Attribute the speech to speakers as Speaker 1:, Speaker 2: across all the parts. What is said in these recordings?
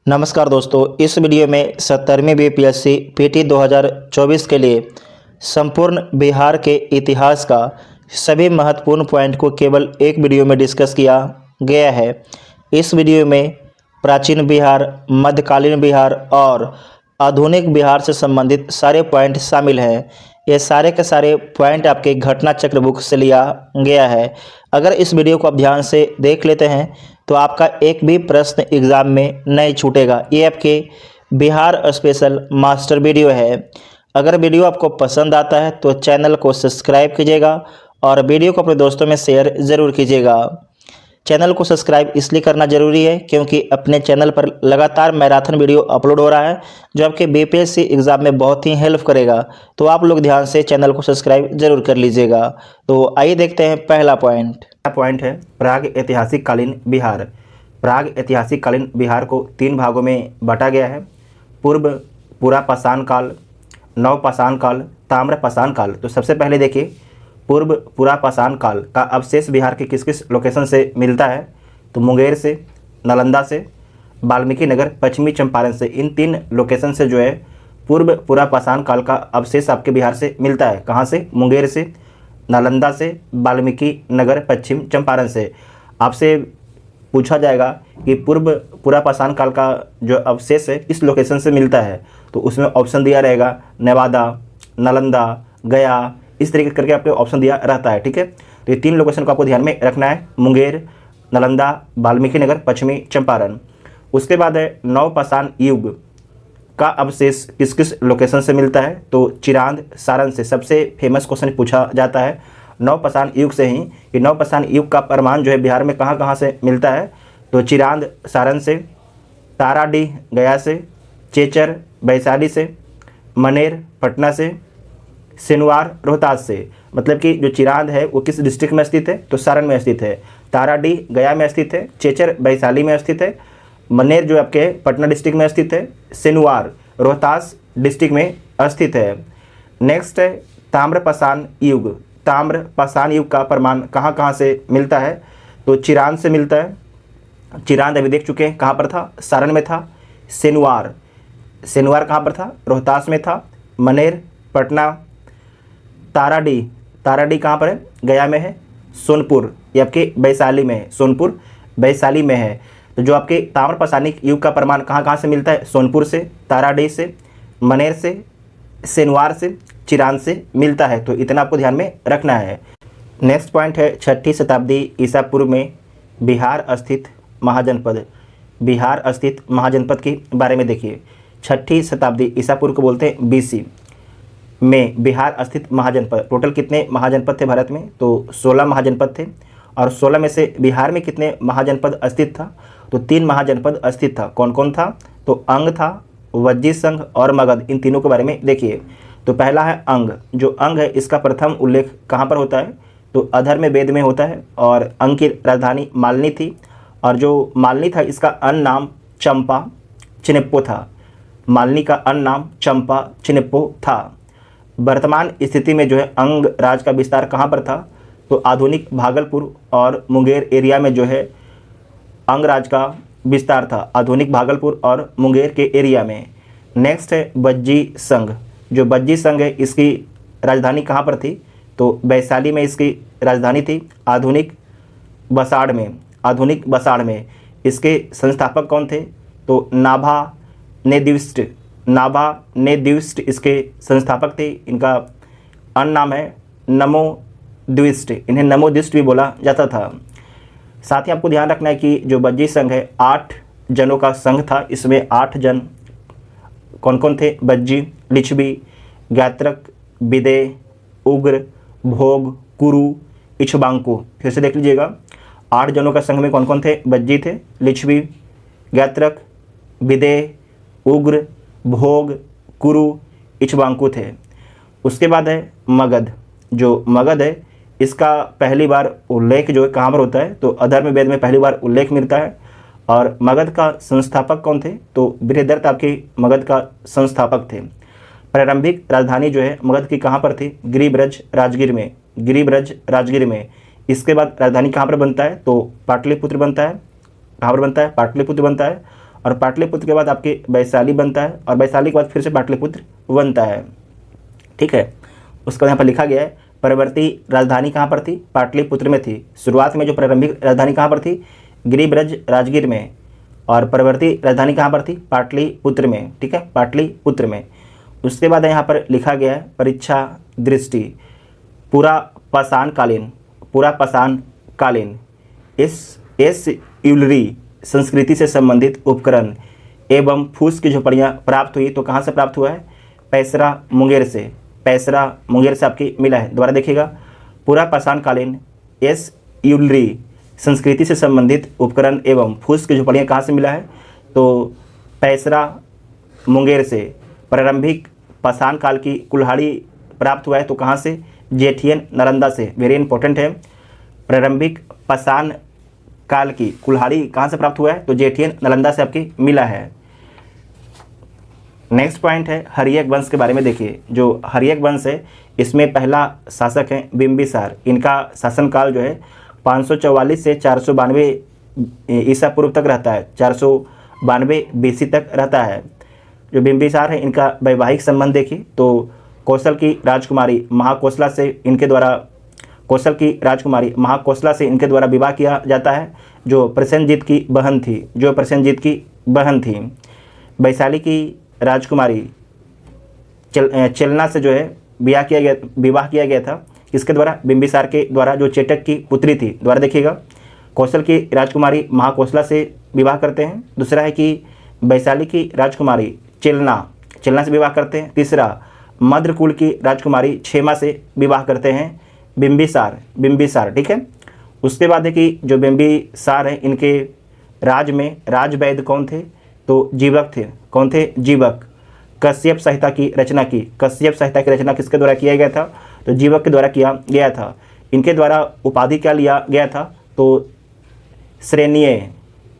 Speaker 1: नमस्कार दोस्तों, इस वीडियो में 70वीं बीपीएससी पीटी 2024 के लिए संपूर्ण बिहार के इतिहास का सभी महत्वपूर्ण पॉइंट को केवल एक वीडियो में डिस्कस किया गया है। इस वीडियो में प्राचीन बिहार, मध्यकालीन बिहार और आधुनिक बिहार से संबंधित सारे पॉइंट शामिल हैं। ये सारे के सारे पॉइंट आपके घटना चक्र बुक से लिया गया है। अगर इस वीडियो को आप ध्यान से देख लेते हैं तो आपका एक भी प्रश्न एग्जाम में नहीं छूटेगा। ये आपके बिहार स्पेशल मास्टर वीडियो है। अगर वीडियो आपको पसंद आता है तो चैनल को सब्सक्राइब कीजिएगा और वीडियो को अपने दोस्तों में शेयर ज़रूर कीजिएगा। चैनल को सब्सक्राइब इसलिए करना जरूरी है क्योंकि अपने चैनल पर लगातार मैराथन वीडियो अपलोड हो रहा है जो आपके बीपीएससी एग्जाम में बहुत ही हेल्प करेगा। तो आप लोग ध्यान से चैनल को सब्सक्राइब जरूर कर लीजिएगा। तो आइए देखते हैं पहला पॉइंट है प्राग ऐतिहासिक कालीन बिहार। प्राग ऐतिहासिक कालीन बिहार को 3 भागों में बांटा गया है। पूर्व पुरा पाषाण काल, नव पाषाण काल, ताम्र पाषाण काल। तो सबसे पहले देखिए पूर्व पुरा पाषाण काल का अवशेष बिहार के किस किस लोकेशन से मिलता है। तो मुंगेर से, नालंदा से, वाल्मीकि नगर, पश्चिमी चंपारण से। इन 3 लोकेशन से जो है पूर्व पुरा पाषाण काल का अवशेष आपके बिहार से मिलता है। कहाँ से? मुंगेर से, नालंदा से, वाल्मीकि नगर, पश्चिम चंपारण से। आपसे पूछा जाएगा कि पूर्व पुरा पाषाण काल का जो अवशेष है इस लोकेशन से मिलता है, तो उसमें ऑप्शन दिया रहेगा नवादा, नालंदा, गया, इस तरीके करके आपको ऑप्शन दिया रहता है। ठीक है, तो ये 3 लोकेशन को आपको ध्यान में रखना है, मुंगेर, नालंदा, वाल्मीकि नगर, पश्चिमी चंपारण। उसके बाद है नव पाषाण युग का अवशेष किस किस लोकेशन से मिलता है। तो चिरांद, सारण से सबसे फेमस क्वेश्चन पूछा जाता है नव पाषाण युग से ही कि नव पाषाण युग का प्रमाण जो है बिहार में कहाँ कहाँ से मिलता है। तो चिरांद सारण से, ताराडीह गया से, चेचर वैशाली से, मनेर पटना से, सिनवार रोहतास से। मतलब कि जो चिरांद है वो किस डिस्ट्रिक्ट में स्थित है? तो सारण में स्थित है। ताराडीह गया में स्थित है, चेचर वैशाली में स्थित है, मनेर जो आपके पटना डिस्ट्रिक्ट में स्थित है, सिनवार रोहतास डिस्ट्रिक्ट में स्थित है। नेक्स्ट है ताम्र पाषाण युग। ताम्र पाषाण युग का प्रमाण कहाँ कहाँ से मिलता है? तो चिरांद से मिलता है। चिरांद अभी देख चुके हैं कहाँ पर था? सारण में था। सिनवार, सिनवार कहाँ पर था? रोहतास में था। मनेर पटना। ताराडीह, ताराडीह कहाँ पर है? गया में है। सोनपुर ये आपके वैशाली में है, सोनपुर वैशाली में है। तो जो आपके ताम्र पाषाणिक युग का प्रमाण कहाँ कहाँ से मिलता है? सोनपुर से, ताराडीह से, मनेर से, सिनवार से, चिरांद से मिलता है। तो इतना आपको ध्यान में रखना है। नेक्स्ट पॉइंट है 6ठी शताब्दी ईसा पूर्व में बिहार स्थित महाजनपद। बिहार स्थित महाजनपद के बारे में देखिए। 6ठी शताब्दी ईसा पूर्व को बोलते हैं BC में बिहार स्थित महाजनपद। टोटल कितने महाजनपद थे भारत में? तो 16 महाजनपद थे। और 16 में से बिहार में कितने महाजनपद अस्तित्व था? तो 3 महाजनपद अस्तित्व था। कौन कौन था? तो अंग था, वज्जी संघ और मगध। इन तीनों के बारे में देखिए। तो पहला है अंग। जो अंग है इसका प्रथम उल्लेख कहाँ पर होता है? तो अधर्म वेद में होता है। और अंग की राजधानी मालनी थी। और जो मालनी था इसका अन्य नाम चंपा चिनिप्पो था। मालनी का अन्य नाम चंपा चिनिप्पो था। वर्तमान स्थिति में जो है अंग राज का विस्तार कहाँ पर था? तो आधुनिक भागलपुर और मुंगेर एरिया में जो है अंग राज का विस्तार था, आधुनिक भागलपुर और मुंगेर के एरिया में। नेक्स्ट है वज्जी संघ। जो वज्जी संघ है इसकी राजधानी कहाँ पर थी? तो वैशाली में इसकी राजधानी थी। आधुनिक बसाड़ में, आधुनिक बसाड़ में। इसके संस्थापक कौन थे? तो नाभा नेदिविस्ट, नाभा नेदिविस्ट इसके संस्थापक थे। इनका अन्य नाम है नमोद्विष्ट। इन्हें नमोद्विष्ट भी बोला जाता था। साथ ही आपको ध्यान रखना है कि जो वज्जी संघ है 8 जनों का संघ था। इसमें 8 जन कौन कौन थे? वज्जी, लिच्छवी, गात्रक, विदेह, उग्र, भोग, कुरु, इक्ष्वाकु। फिर से देख लीजिएगा। 8 जनों का संघ में कौन कौन थे? वज्जी थे, लिच्छवी, गात्रक, विदेह, उग्र, भोग, कुरु, इक्ष्वाकु थे। उसके बाद है मगध। जो मगध है इसका पहली बार उल्लेख जो है कहाँ पर होता है? तो अधर्म वेद में पहली बार उल्लेख मिलता है। और मगध का संस्थापक कौन थे? तो बृहदर्थ आपके मगध का संस्थापक थे। प्रारंभिक राजधानी जो है मगध की कहाँ पर थी? गिरिब्रज राजगीर में, गिरिब्रज राजगीर में। इसके बाद राजधानी कहाँ पर बनता है? तो पाटलिपुत्र बनता है। कहाँ पर बनता है? पाटलिपुत्र बनता है। और पाटलिपुत्र के बाद आपके वैशाली बनता है, और वैशाली के बाद फिर से पाटलिपुत्र बनता है। ठीक है, उसका यहाँ पर लिखा गया है परवर्ती राजधानी कहाँ पर थी, पाटलिपुत्र में थी। शुरुआत में जो प्रारंभिक राजधानी कहाँ पर थी, गिरिब्रज राजगीर में, और परवर्ती राजधानी कहाँ पर थी, पाटलिपुत्र में। ठीक है, पाटलिपुत्र में। उसके बाद यहाँ पर लिखा गया है परीक्षा दृष्टि, पूरा पाषाणकालीन एस यूलरी संस्कृति से संबंधित उपकरण एवं फूस की झोपड़ियाँ प्राप्त हुई। तो कहाँ से प्राप्त हुआ है, पैसरा मुंगेर से आपकी मिला है। दोबारा देखिएगा, पूरा पाषाणकालीन एस यूलरी संस्कृति से संबंधित उपकरण एवं फूस की झोपड़ियाँ कहाँ से मिला है, तो पैसरा मुंगेर से। प्रारंभिक पाषाण काल की कुल्हाड़ी प्राप्त हुआ है, तो कहाँ से, जेठियन नालंदा से। वेरी इंपॉर्टेंट है, प्रारंभिक पाषाण काल की कुल्हाड़ी कहाँ से प्राप्त हुआ है, तो जेठियन नालंदा से आपकी मिला है। नेक्स्ट पॉइंट है हर्यक वंश के बारे में। देखिए, जो हर्यक वंश है इसमें पहला शासक है बिंबिसार। इनका शासनकाल जो है 544 से 492 ईसा पूर्व तक रहता है, 492 BC तक रहता है। जो बिंबिसार है इनका वैवाहिक संबंध देखिए, तो कौशल की राजकुमारी महाकोसला से इनके द्वारा विवाह किया जाता है, जो प्रसेनजीत की बहन थी। वैशाली की राजकुमारी चेलना से जो है विवाह किया गया था। किसके द्वारा, बिंबिसार के द्वारा, जो चेटक की पुत्री थी। द्वारा देखिएगा, कौशल की राजकुमारी महाकोसला से विवाह करते हैं। दूसरा है कि वैशाली की राजकुमारी चेलना से विवाह करते हैं। तीसरा, मद्रकुल की राजकुमारी क्षेमा से विवाह करते हैं बिंबिसार। ठीक है, उसके बाद है कि जो बिंबिसार है इनके राज में राजवैद्य कौन थे, तो जीवक थे। कौन थे, जीवक। कश्यप संहिता की रचना किसके द्वारा किया गया था, तो जीवक के द्वारा किया गया था। इनके द्वारा उपाधि क्या लिया गया था, तो श्रेणीय।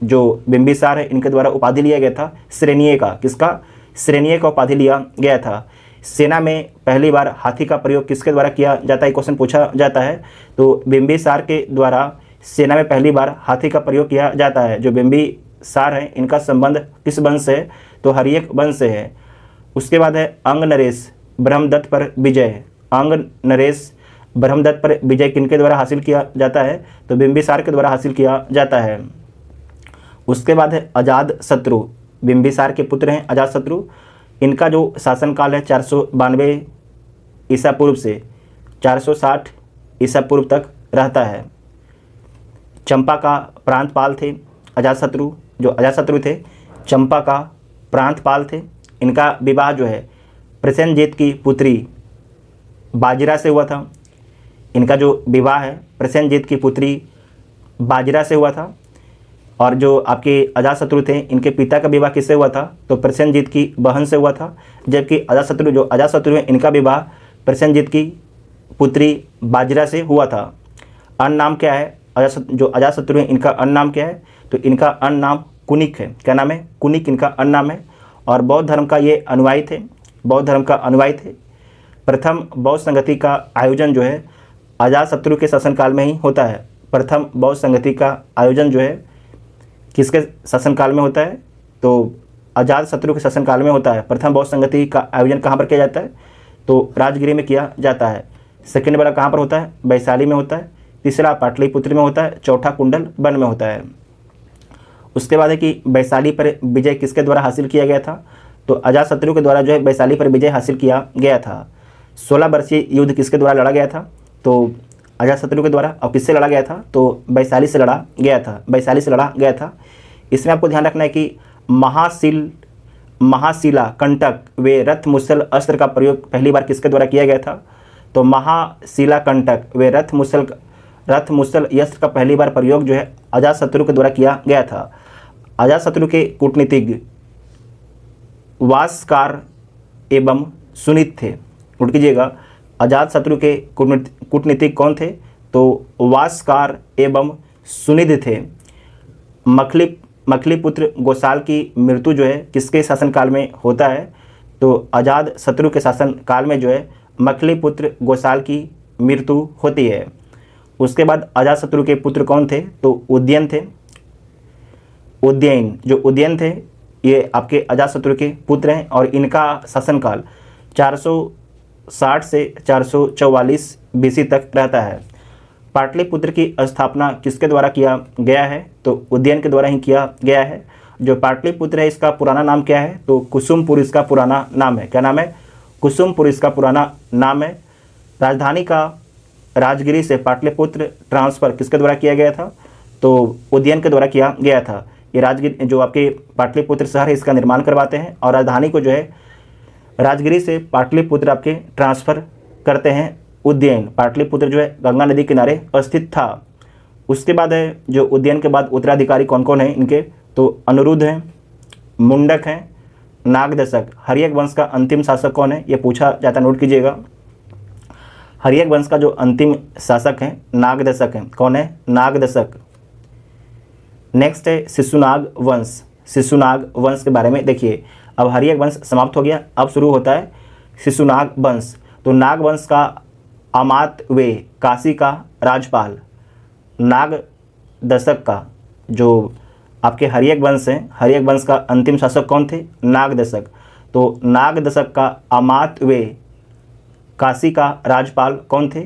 Speaker 1: जो बिंबिसार है इनके द्वारा उपाधि लिया गया था श्रेणीय का। किसका, श्रेणीय का उपाधि लिया गया था। सेना में पहली बार हाथी का प्रयोग किसके द्वारा किया जाता है, क्वेश्चन पूछा जाता है। तो बिंबिसार के द्वारा सेना में पहली बार हाथी का प्रयोग किया जाता है। जो बिंबिसार है इनका संबंध किस वंश से, तो हर्यक वंश से है। उसके बाद है अंग नरेश ब्रह्मदत्त पर विजय किनके द्वारा हासिल किया जाता है, तो बिंबिसार के द्वारा हासिल किया जाता है। उसके बाद है अजातशत्रु, बिंबिसार के पुत्र हैं अजातशत्रु। इनका जो शासनकाल है 492 ईसा पूर्व से 460 ईसा पूर्व तक रहता है। चंपा का प्रांतपाल थे अजातशत्रु थे चंपा का प्रांतपाल थे। इनका विवाह जो है प्रसेनजीत की पुत्री बाजिरा से हुआ था। इनका जो विवाह है प्रसेनजीत की पुत्री बाजिरा से हुआ था। और जो आपके अजातशत्रु थे इनके पिता का विवाह किससे हुआ था, तो प्रसेनजीत की बहन से हुआ था। जबकि अजातशत्रु है इनका विवाह प्रसेनजीत की पुत्री बाजिरा से हुआ था। अन्य नाम क्या है, जो अजातशत्रु है इनका अन्य नाम क्या है, तो इनका अन्य नाम कुनिक है। क्या नाम है, कुनिक इनका अन्य नाम है। और बौद्ध धर्म का ये अनुयायी थे। प्रथम बौद्ध संगति का आयोजन जो है अजातशत्रु के शासनकाल में ही होता है। प्रथम बौद्ध संगति का आयोजन जो है किसके शासनकाल में होता है, तो अजातशत्रु के शासनकाल में होता है। प्रथम बौद्ध संगति का आयोजन कहाँ पर किया जाता है, तो राजगिरी में किया जाता है। सेकेंड वाला कहाँ पर होता है, वैशाली में होता है। तीसरा पाटलिपुत्र में होता है। चौथा कुंडल वन में होता है। उसके बाद है कि वैशाली पर विजय किसके द्वारा हासिल किया गया था, तो अजातशत्रु के द्वारा जो है वैशाली पर विजय हासिल किया गया था। 16 वर्षीय युद्ध किसके द्वारा लड़ा गया था, तो अजातशत्रु के द्वारा। और किससे लड़ा गया था, तो वैशाली से लड़ा गया था। इसमें आपको ध्यान रखना है कि महाशिला कंटक वे रथ मुसल अस्त्र का प्रयोग पहली बार किसके द्वारा किया गया था, तो महाशिला कंटक वे रथ मुसल अस्त्र का पहली बार प्रयोग जो है अजातशत्रु के द्वारा किया गया था। अजातशत्रु के कूटनीतिज्ञ वासकार एवं सुनीत थे। नोट कीजिएगा, अजातशत्रु के कूटनीतिज्ञ कौन थे, तो वासकार एवं सुनिध थे। मखलीपुत्र गोसाल की मृत्यु जो है किसके शासनकाल में होता है, तो अजातशत्रु के शासनकाल में जो है मखलीपुत्र गोसाल की मृत्यु होती है। उसके बाद अजातशत्रु के पुत्र कौन थे, तो उदयन थे। उदयन थे ये आपके अजातशत्रु के पुत्र हैं और इनका शासनकाल 460 से 444 बीसी तक रहता है। पाटलिपुत्र की स्थापना किसके द्वारा किया गया है? तो उदयन के द्वारा ही किया गया है। जो पाटलिपुत्र है इसका पुराना नाम क्या है? तो कुसुमपुर इसका पुराना नाम है। क्या नाम है? कुसुमपुर इसका पुराना नाम है। राजधानी का राजगिरी से पाटलिपुत्र ट्रांसफ़र किसके द्वारा किया गया था? तो उदयन के द्वारा किया गया था। ये राजगिरी जो आपके पाटलिपुत्र शहर है इसका निर्माण करवाते हैं और राजधानी को जो है राजगिरी से पाटलिपुत्र आपके ट्रांसफ़र करते हैं। उज्जैन, पाटलिपुत्र जो है गंगा नदी किनारे स्थित था। उसके बाद है जो उज्जैन के बाद उत्तराधिकारी कौन कौन है इनके? तो अनिरुद्ध हैं, मुंडक हैं, नागदशक। हर्यक वंश का अंतिम शासक कौन है? ये पूछा जाता, नोट कीजिएगा। हर्यक वंश का जो अंतिम शासक है नागदशक है। कौन है? नागदशक। नेक्स्ट है शिशुनाग वंश। शिशुनाग वंश के बारे में देखिए, अब हर्यक वंश समाप्त हो गया, अब शुरू होता है शिशुनाग वंश। तो नाग वंश का अमात वे काशी का राजपाल। नाग दशक का जो आपके हर्यक वंश हैं, हर्यक वंश का अंतिम शासक कौन थे? नाग दशक। तो नाग दशक का अमात वे काशी का राजपाल कौन थे?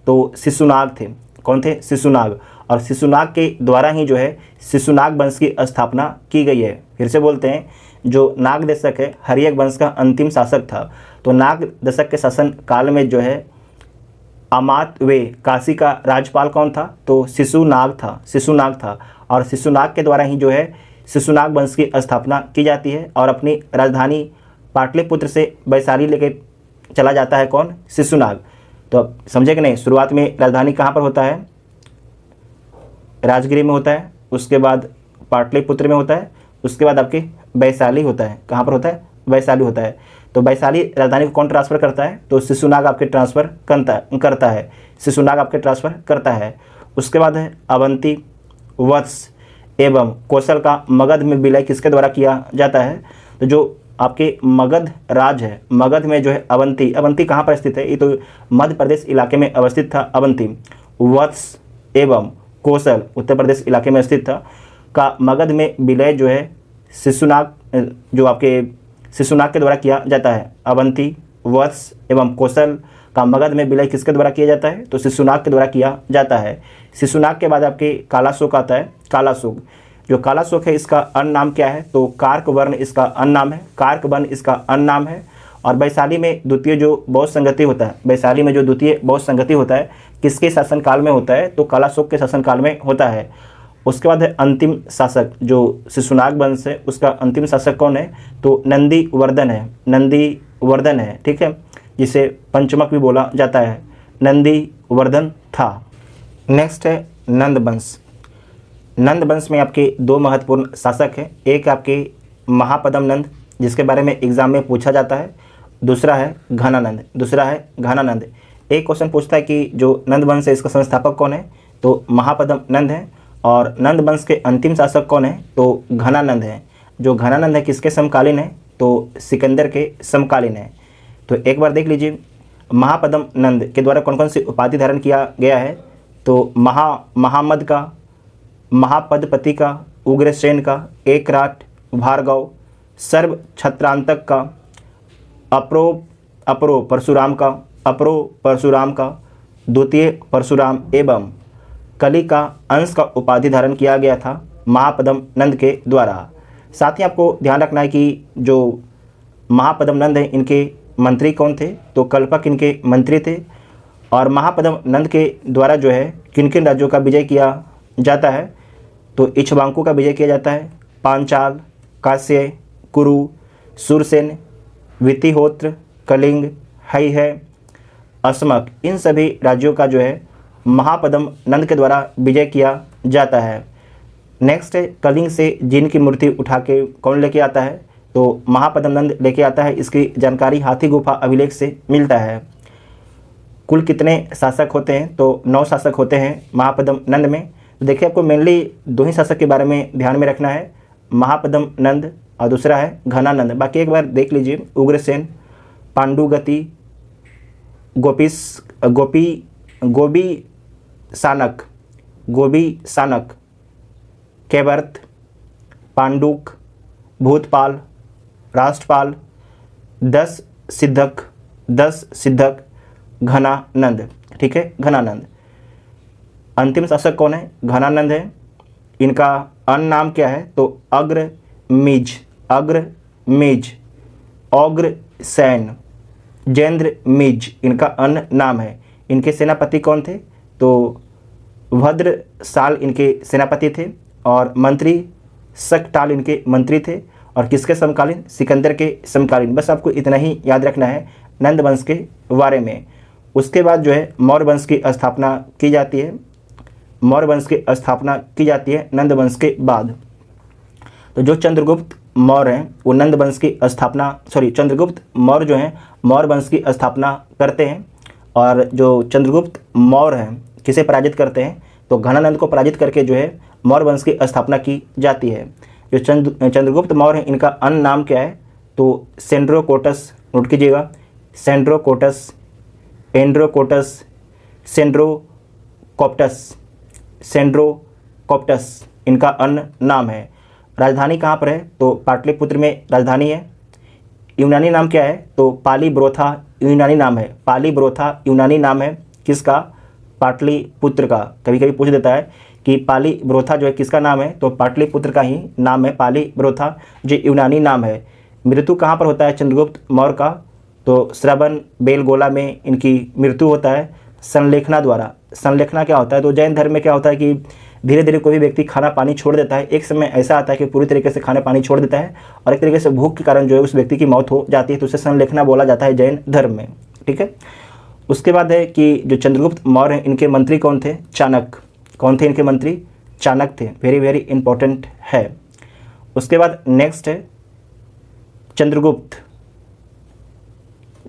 Speaker 1: तो शिशुनाग थे। कौन थे? शिशुनाग। और शिशुनाग के द्वारा ही जो है शिशुनाग वंश की स्थापना की गई है। फिर से बोलते हैं, जो नाग दशक है हर्यक वंश का अंतिम शासक था। तो नाग दशक के शासन काल में जो है अमात वे काशी का राजपाल कौन था? तो शिशुनाग था। शिशुनाग था और शिशुनाग के द्वारा ही जो है शिशुनाग वंश की स्थापना की जाती है और अपनी राजधानी पाटलिपुत्र से वैशाली लेके चला जाता है। कौन? शिशुनाग। तो अब समझे कि नहीं? शुरुआत में राजधानी कहाँ पर होता है? राजगिरी में होता है, उसके बाद पाटलिपुत्र में होता है, उसके बाद आपके वैशाली होता है। कहाँ पर होता है? वैशाली होता है। तो वैशाली राजधानी को कौन ट्रांसफ़र करता है? तो शिशुनाग आपके ट्रांसफ़र करता है। शिशुनाग आपके ट्रांसफ़र करता है। उसके बाद है अवंती, वत्स एवं कौशल का मगध में विलय किसके द्वारा किया जाता है? तो जो आपके मगध राज है, मगध में जो है अवंती, अवंती कहाँ पर स्थित है? ये तो मध्य प्रदेश इलाके में अवस्थित था अवंती। वत्स एवं कौशल उत्तर प्रदेश इलाके में स्थित था। का मगध में विलय जो है शिशुनाग जो आपके शिशुनाग के द्वारा किया जाता है। अवंती, वत्स एवं कौशल का मगध में विलय किसके द्वारा किया जाता है? तो शिशुनाग के द्वारा किया जाता है। शिशुनाग के बाद आपके कालाशोक आता है। कालाशोक, जो कालाशोक है इसका अन्य नाम क्या है? तो कार्क वर्ण इसका अन्य नाम है। कार्क वर्ण इसका अन्य नाम है। और वैशाली में द्वितीय जो बौद्ध संगति होता है, वैशाली में जो द्वितीय बौद्ध संगति होता है किसके शासनकाल में होता है? तो कालाशोक के शासनकाल में होता है। उसके बाद है अंतिम शासक, जो शिशुनाग वंश है उसका अंतिम शासक कौन है? तो नंदीवर्धन है। नंदीवर्धन है, ठीक है, जिसे पंचमक भी बोला जाता है। नंदीवर्धन था। नेक्स्ट है नंद वंश। नंद वंश में आपके दो महत्वपूर्ण शासक हैं। एक आपके महापद्म नंद, जिसके बारे में एग्जाम में पूछा जाता है। दूसरा है घनानंद। दूसरा है घनानंद। एक क्वेश्चन पूछता है कि जो नंद वंश है इसका संस्थापक कौन है? तो महापद्म नंद है। और नंद वंश के अंतिम शासक कौन है? तो घनानंद है। जो घनानंद है किसके समकालीन है? तो सिकंदर के समकालीन है। तो एक बार देख लीजिए, महापद्म नंद के द्वारा कौन कौन सी उपाधि धारण किया गया है? तो महामद का, महापदपति का, उग्रसेन का, एकराट, भार्गव, सर्व छत्रांतक का, अपरो परशुराम का, द्वितीय परशुराम एवं कली का अंश का उपाधि धारण किया गया था महापद्म नंद के द्वारा। साथ ही आपको ध्यान रखना है कि जो महापद्म नंद हैं इनके मंत्री कौन थे? तो कल्पक इनके मंत्री थे। और महापद्म नंद के द्वारा जो है किन किन राज्यों का विजय किया जाता है? तो इक्ष्वाकु का विजय किया जाता है। पांचाल, काश्य, कुरु, सुरसेन, वितिहोत्र, कलिंग, है, असमक, इन सभी राज्यों का जो है महापद्म नंद के द्वारा विजय किया जाता है। नेक्स्ट है कलिंग से जिन की मूर्ति उठा के कौन लेके आता है? तो महापद्म नंद लेके आता है। इसकी जानकारी हाथी गुफा अभिलेख से मिलता है। कुल कितने शासक होते हैं? तो 9 शासक होते हैं महापद्म नंद में। तो देखिए, आपको मेनली 2 ही शासक के बारे में ध्यान में रखना है, महापद्म नंद और दूसरा है घनानंद। बाकी एक बार देख लीजिए, उग्रसेन, पांडुगति, गोबी सानक, केवर्त, पांडुक, भूतपाल, राष्ट्रपाल, 10 सिद्धक, घनानंद। ठीक है, घनानंद। अंतिम शासक कौन है? घनानंद है। इनका अन्य नाम क्या है? तो अग्रमीज, औग्रसेन, जैंद्रमीज इनका अन्य नाम है। इनके सेनापति कौन थे? तो भद्रसाल इनके सेनापति थे और मंत्री शकटाल इनके मंत्री थे। और किसके समकालीन? सिकंदर के समकालीन। बस आपको इतना ही याद रखना है नंद वंश के बारे में। उसके बाद जो है मौर्य वंश की स्थापना की जाती है। मौर्य वंश की स्थापना की जाती है नंद वंश के बाद। तो जो चंद्रगुप्त मौर्य हैं वो नंद वंश की स्थापना चंद्रगुप्त मौर्य जो हैं मौर्य वंश की स्थापना करते हैं। और जो चंद्रगुप्त मौर्य हैं किसे पराजित करते हैं? तो घनानंद को पराजित करके जो है मौर्य वंश की स्थापना की जाती है। जो चंद्रगुप्त मौर्य हैं इनका अन्य नाम क्या है? तो सेंड्रोकोटस, नोट कीजिएगा, सेंड्रोकोटस, एंड्रोकोटस, सेंड्रोकोप्टस इनका अन्य नाम है। राजधानी कहाँ पर है? तो पाटलिपुत्र में राजधानी है। यूनानी नाम क्या है? तो पालीब्रोथा यूनानी नाम है। पालीब्रोथा यूनानी नाम है किसका? पाटलिपुत्र का। कभी कभी पूछ देता है कि पालीब्रोथा जो है किसका नाम है? तो पाटलिपुत्र का ही नाम है पालीब्रोथा, जो यूनानी नाम है। मृत्यु कहाँ पर होता है चंद्रगुप्त मौर्य का? तो श्रवण बेलगोला में इनकी मृत्यु होता है संलेखना द्वारा। संलेखना क्या होता है? तो जैन धर्म में क्या होता है कि धीरे धीरे कोई भी व्यक्ति खाना पानी छोड़ देता है। एक समय ऐसा आता है कि पूरी तरीके से खाना पानी छोड़ देता है और एक तरीके से भूख के कारण जो है उस व्यक्ति की मौत हो जाती है। तो उसे संलेखना बोला जाता है जैन धर्म में। ठीक है। उसके बाद है कि जो चंद्रगुप्त मौर्य हैं इनके मंत्री कौन थे? चाणक्य। कौन थे इनके मंत्री? चाणक्य थे। वेरी वेरी इंपॉर्टेंट है। उसके बाद नेक्स्ट है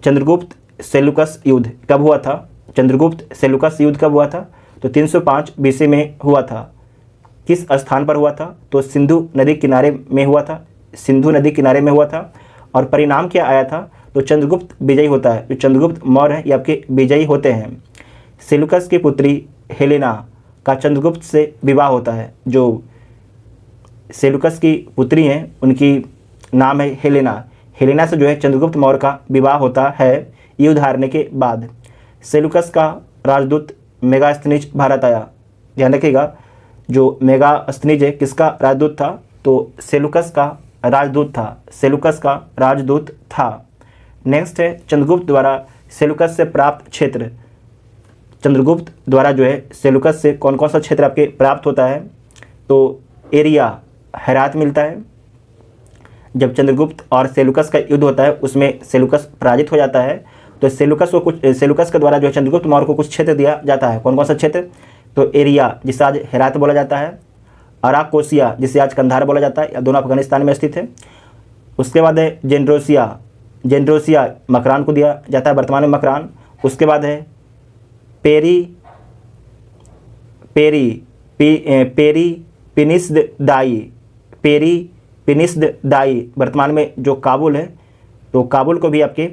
Speaker 1: चंद्रगुप्त सेलुकस युद्ध कब हुआ था? चंद्रगुप्त सेलुकस युद्ध कब हुआ था? तो 305 BC में हुआ था। किस स्थान पर हुआ था? तो सिंधु नदी किनारे में हुआ था। सिंधु नदी किनारे में हुआ था। और परिणाम क्या आया था? तो चंद्रगुप्त विजयी होता है। जो चंद्रगुप्त मौर्य है ये आपके विजयी होते हैं। सेलुकस की पुत्री हेलेना का चंद्रगुप्त से विवाह होता है। जो सेलुकस की पुत्री हैं उनकी नाम है हेलेना। हेलेना से जो है चंद्रगुप्त मौर्य का विवाह होता है युद्ध हारने के बाद। सेलुकस का राजदूत मेगास्थनीज भारत आया। ध्यान रखिएगा, जो मेगास्थनीज है किसका राजदूत था? तो सेलुकस का राजदूत था। सेलुकस का राजदूत था। नेक्स्ट है चंद्रगुप्त द्वारा सेलुकस से प्राप्त क्षेत्र। चंद्रगुप्त द्वारा जो है सेलुकस से कौन कौन सा क्षेत्र आपके प्राप्त होता है? तो एरिया हेरात मिलता है। जब चंद्रगुप्त और सेलुकस का युद्ध होता है उसमें सेलुकस पराजित हो जाता है। तो सेलुकस के द्वारा जो है चंद्रगुप्त मौर्य को कुछ क्षेत्र दिया जाता है। कौन कौन सा क्षेत्र? तो एरिया जिसे आज हेरात बोला जाता है, अराकोसिया जिसे आज कंधार बोला जाता है, या दोनों अफगानिस्तान में स्थित है। उसके बाद है जेंड्रोसिया मकरान को दिया जाता है, वर्तमान में मकरान। उसके बाद है पेरिपिनिस्दाई वर्तमान में जो काबुल है। तो काबुल को भी आपके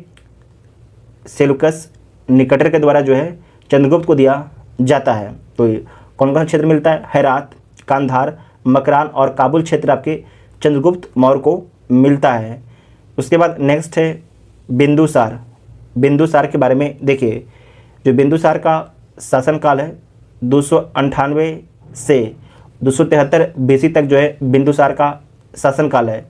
Speaker 1: सेलुकस निकटर के द्वारा जो है चंद्रगुप्त को दिया जाता है। तो कौन कौन सा क्षेत्र मिलता है? हेरात, कांधार, मकरान और काबुल क्षेत्र आपके चंद्रगुप्त मौर्य को मिलता है। उसके बाद नेक्स्ट है बिंदुसार। बिंदुसार के बारे में देखिए, जो बिंदुसार का शासनकाल है 298 से 273 BC तक जो है बिंदुसार का शासनकाल है।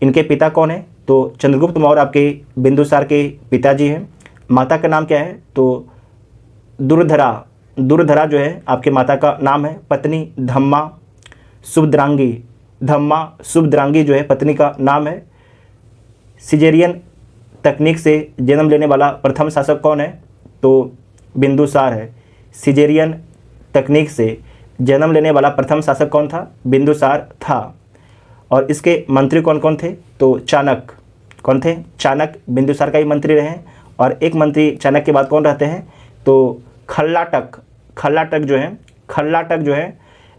Speaker 1: इनके पिता कौन है? तो चंद्रगुप्त मौर्य आपके बिंदुसार के पिताजी हैं। माता का नाम क्या है? तो दुर्धरा जो है आपके माता का नाम है। पत्नी धम्मा शुभद्रांगी जो है पत्नी का नाम है। सिजेरियन तकनीक से जन्म लेने वाला प्रथम शासक कौन है? तो बिंदुसार है। सिजेरियन तकनीक से जन्म लेने वाला प्रथम शासक कौन था? बिंदुसार था। और इसके मंत्री कौन कौन थे? तो चाणक्य। कौन थे? चाणक्य बिंदुसार का ही मंत्री रहे। और एक मंत्री चाणक्य के बाद कौन रहते हैं? तो खल्लाटक जो है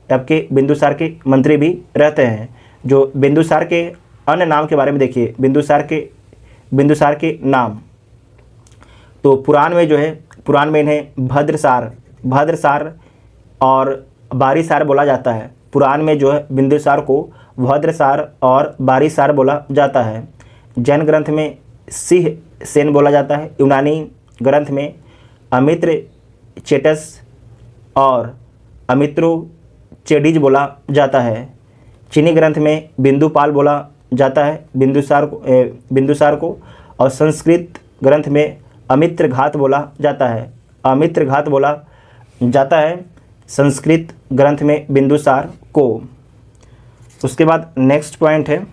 Speaker 1: आपके बिंदुसार के मंत्री भी रहते हैं। जो बिंदुसार के अन्य नाम के बारे में देखिए, बिंदुसार के नाम। तो पुराण में इन्हें भद्रसार और बारीसार बोला जाता है। पुराण में जो है बिंदुसार को भद्रसार और बारीसार बोला जाता है। जैन ग्रंथ में सिंह सेन बोला जाता है। यूनानी ग्रंथ में अमित्र चेटस और अमित्रो चेडीज बोला जाता है। चीनी ग्रंथ में बिंदुपाल बोला जाता है बिंदुसार को और संस्कृत ग्रंथ में अमित्र घात बोला जाता है। अमित्र घात बोला जाता है संस्कृत ग्रंथ में बिंदुसार को। उसके बाद नेक्स्ट पॉइंट है